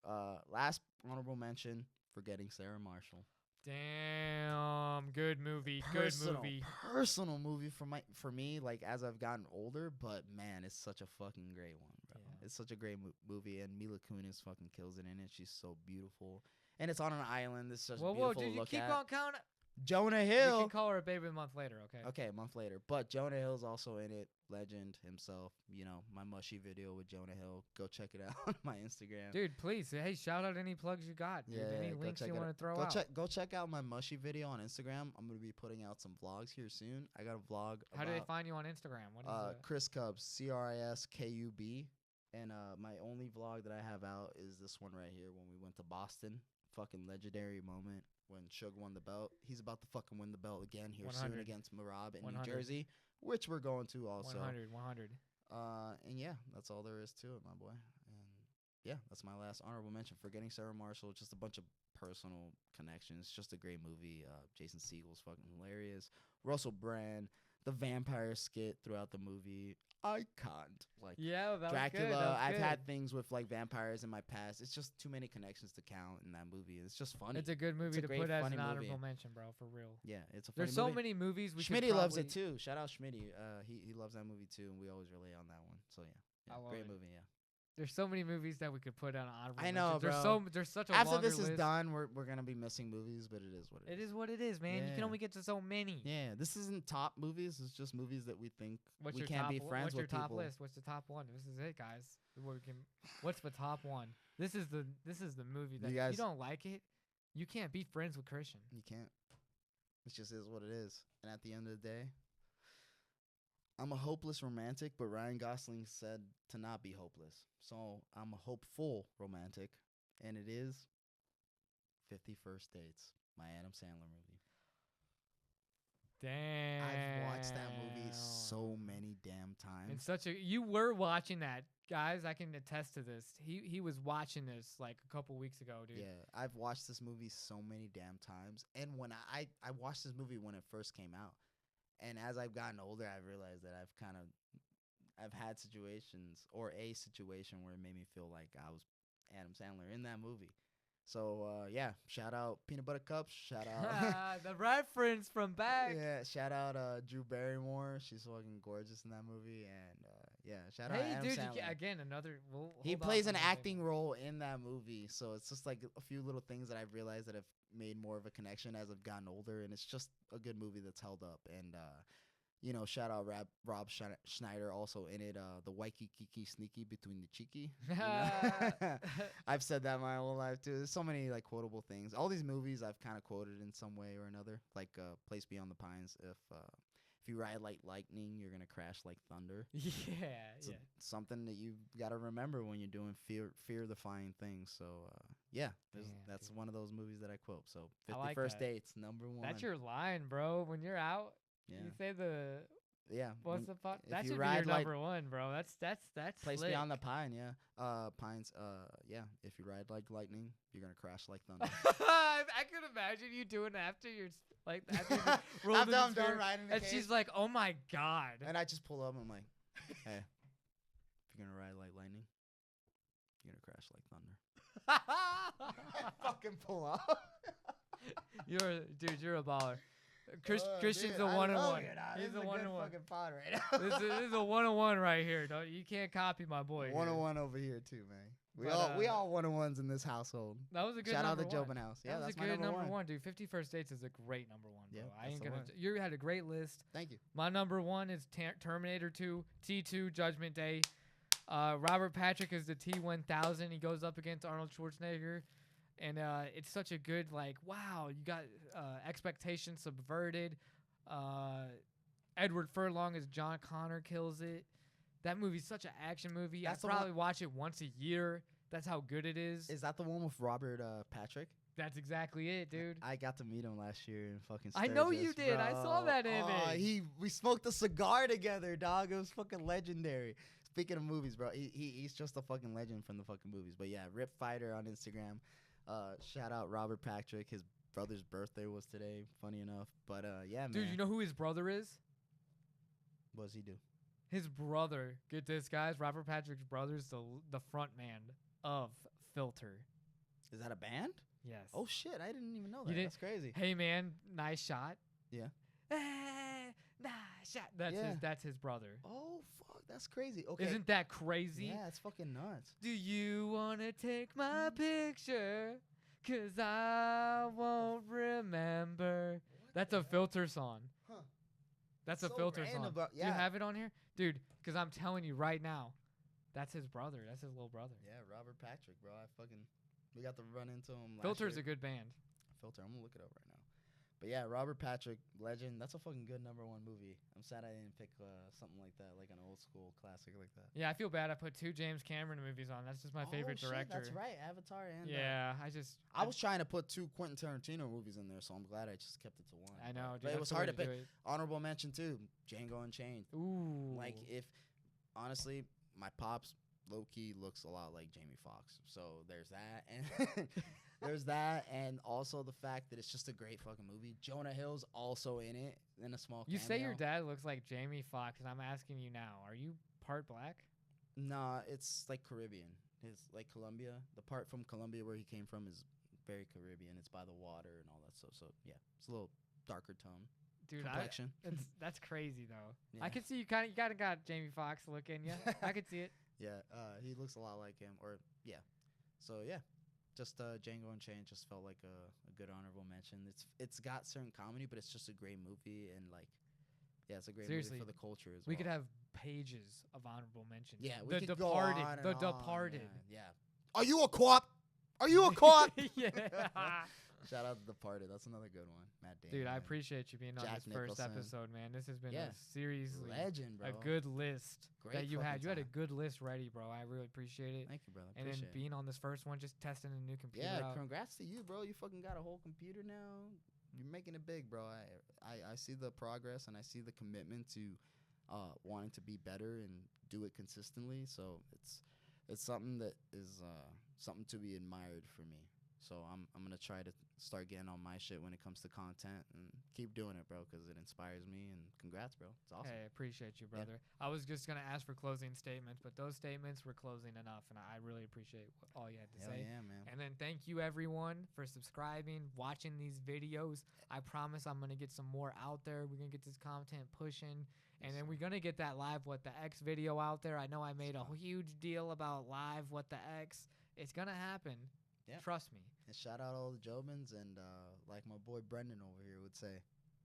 Last honorable mention, Forgetting Sarah Marshall. Damn, good movie. Good movie. Personal movie for me. Like as I've gotten older, but man, it's such a fucking great one, bro. Yeah. It's such a great movie, and Mila Kunis fucking kills it in it. She's so beautiful, and it's on an island. It's such Whoa, beautiful dude, to you look keep at. on counting. Jonah You Hill. can call her a baby a month later, okay? Okay, a month later. But Jonah Hill's also in it. Legend himself. You know, my mushy video with Jonah Hill. Go check it out on my Instagram. Dude, please. Hey, shout out any plugs you got. Dude. Any go links check you it want to out. throw out. Go check out my mushy video on Instagram. I'm gonna be putting out some vlogs here soon. I got a vlog. How do they about, find you on Instagram? What is it? Chris Cubs, CRISKUB. And my only vlog that I have out is this one right here when we went to Boston. Fucking legendary moment when Suge won the belt. He's about to fucking win the belt again here 100. soon against Marab in 100. New Jersey, which we're going to also. 100. And yeah, that's all there is to it, my boy. And yeah, that's my last honorable mention. Forgetting Sarah Marshall, just a bunch of personal connections. Just a great movie. Jason Segel's fucking hilarious. Russell Brand, the vampire skit throughout the movie. I can't. Like Yeah, that Dracula. was good. That was I've good. had things with like vampires in my past. It's just too many connections to count in that movie. It's just funny. It's a good movie a to great, put as funny an movie. honorable mention, bro. For real. Yeah, it's a funny There's so movie. many movies we could Schmitty loves it probably- too. Shout out Schmitty. He loves that movie too, and we always relay on that one. So yeah, I love great it. movie. Yeah. There's so many movies that we could put on honorable I know, mentions. bro. There's such a After longer this is list. done, we're gonna be missing movies, but it is what It is what it is, man. You can Yeah. only get to so many. Yeah, this isn't top movies. It's just movies that we think What's we your can't top, be friends What's your with top people. list? What's the top one? This is it, guys. What's the top one? This is the movie that You if guys- you don't like it, you can't be friends with Christian. You can't. It just is what it is. And at the end of the day, I'm a hopeless romantic, but Ryan Gosling said to not be hopeless. So I'm a hopeful romantic, and it is 50 First Dates, my Adam Sandler movie. Damn. I've watched that movie so many damn times. You were watching that, guys. I can attest to this. He was watching this like a couple weeks ago, dude. Yeah, I've watched this movie so many damn times. And when I watched this movie when it first came out. And as I've gotten older, I've realized that I've had situations or a situation where it made me feel like I was Adam Sandler in that movie. So yeah, shout out Peanut Butter Cups. Shout out The reference from back. yeah, shout out Drew Barrymore. She's fucking gorgeous in that movie. And yeah, shout out Hey, Adam dude, Sandler. again, another. He plays an acting role in that movie, so it's just like a few little things that I've realized that have made more of a connection as I've gotten older, and it's just a good movie that's held up. And you know, shout out Rob Schneider also in it. The Waikiki sneaky between the cheeky. You know? I've said that my whole life too. There's so many like quotable things. All these movies I've kind of quoted in some way or another, like Place Beyond the Pines. If you ride like lightning, you're gonna crash like thunder. Yeah, It's yeah. something that you gotta remember when you're doing fear-defying things. So yeah, that's dude. one of those movies that I quote. So I 50 like First that. Dates, number one. That's your line, bro. When you're out, yeah, you say the yeah. what's the fuck? if That you should be your ride like number one, bro. That's Place slick. Beyond the Pine, yeah. Pines, yeah. If you ride like lightning, you're gonna crash like thunder. I could imagine you doing it after you're like after you rolled in I'm the done spirit, riding the and she's like, "Oh my god." And I just pull up and I'm like, hey, if you're gonna ride like lightning, you're gonna crash like thunder. I fucking pull up. You're a baller. Oh, Christian's dude, a I one on love one. it. He's This a is one good on one. fucking pod right now. This is a one on one right here. You can't copy my boy. One on one over here too, man. We But, all one-on-ones in this household. That was a good Shout out number to one. Jobin House. Yeah, That was that's a my good number one. 1, dude. 50 First Dates is a great number 1, bro. Yeah, I that's ain't the gonna. one. You had a great list. Thank you. My number 1 is Terminator 2, T2, Judgment Day. Robert Patrick is the T-1000. He goes up against Arnold Schwarzenegger, and it's such a good wow. You got expectations subverted. Edward Furlong as John Connor kills it. That movie's such an action movie. That's I the probably watch it once a year. That's how good it is. Is that the one with Robert Patrick? That's exactly it, dude. I got to meet him last year in fucking I know Sturgis, you did. I saw bro. that image. We smoked a cigar together, dog. It was fucking legendary. Speaking of movies, bro, he's just a fucking legend from the fucking movies. But yeah, Rip Fighter on Instagram. Shout out Robert Patrick. His brother's birthday was today, funny enough. But yeah, man. Dude, you know who his brother is? What does he do? His brother, get this, guys. Robert Patrick's brother's the front man of Filter. Is that a band? Yes. Oh shit, I didn't even know You that. didn't- That's crazy. Hey man, nice shot. Yeah. Nice shot. That's Yeah. that's his brother. Oh fuck, that's crazy. Okay. Isn't that crazy? Yeah, it's fucking nuts. Do you wanna take my picture? 'Cause I won't remember. That's a Filter song. Huh. That's a So Filter random, song. bro. Do you Yeah. have it on here? Dude, because I'm telling you right now, that's his brother. That's his little brother. Yeah, Robert Patrick, bro. We got to run into him. Filter's last a good band. Filter. I'm gonna look it up right now. But yeah, Robert Patrick, legend. That's a fucking good number 1 movie. I'm sad I didn't pick something like that, like an old school classic like that. Yeah, I feel bad. I put 2 James Cameron movies on. That's just my favorite shit, director. That's right, Avatar and. Yeah, I was trying to put 2 Quentin Tarantino movies in there, so I'm glad I just kept it to 1. I know, dude. But it that's was the hard way to pick. do it. Honorable mention too, Django Unchained. Ooh. Like honestly, my pops low key looks a lot like Jamie Foxx. So there's that, and there's that, and also the fact that it's just a great fucking movie. Jonah Hill's also in it in a small. You say your cameo. dad looks like Jamie Foxx, and I'm asking you now: are you part black? Nah, it's like Caribbean. It's like Colombia. The part from Colombia where he came from is very Caribbean. It's by the water and all that stuff. So yeah, it's a little darker tone. Dude, Complexion. that's crazy though. Yeah. I can see you kind of got Jamie Foxx look in you. I could see it. Yeah, he looks a lot like him. Or yeah, so yeah, just Django Unchained just felt like a good honorable mention. It's got certain comedy, but it's just a great movie, and like yeah, it's a great Seriously, movie for the culture as well. We could have pages of honorable mentions. Yeah, we The could Departed. go on and The on, Departed. Yeah. Are you a co-op? Are you a co-op? Yeah. Shout out to Departed. That's another good one. Matt Damon. Dude, I appreciate you being on Jack this first Nicholson. episode, man. This has been Yeah. a seriously Legend, bro. a good list Great that you fucking had. You had a time. good list ready, bro. I really appreciate it. Thank you, brother. And then Appreciate it. being on this first one, just testing a new computer Yeah, out. congrats to you, bro. You fucking got a whole computer now. You're making it big, bro. I see the progress and I see the commitment to wanting to be better and do it consistently. So it's something that is something to be admired for me. So I'm gonna try to start getting on my shit when it comes to content and keep doing it, bro, because it inspires me. And congrats, bro. It's awesome. Hey, I appreciate you, brother. I was just gonna ask for closing statements, but those statements were closing enough, and I really appreciate all you had to Hell say. yeah, man. And then thank you everyone for subscribing, watching these videos. I promise I'm gonna get some more out there. We're gonna get this content pushing, and then we're gonna get that live What the X video out there. I know I made a huge deal about live What the X. It's gonna happen. Yeah. Trust me. And shout out all the Jobins and like my boy Brenden over here would say,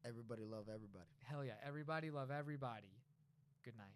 everybody love everybody. Hell yeah. Everybody love everybody. Good night.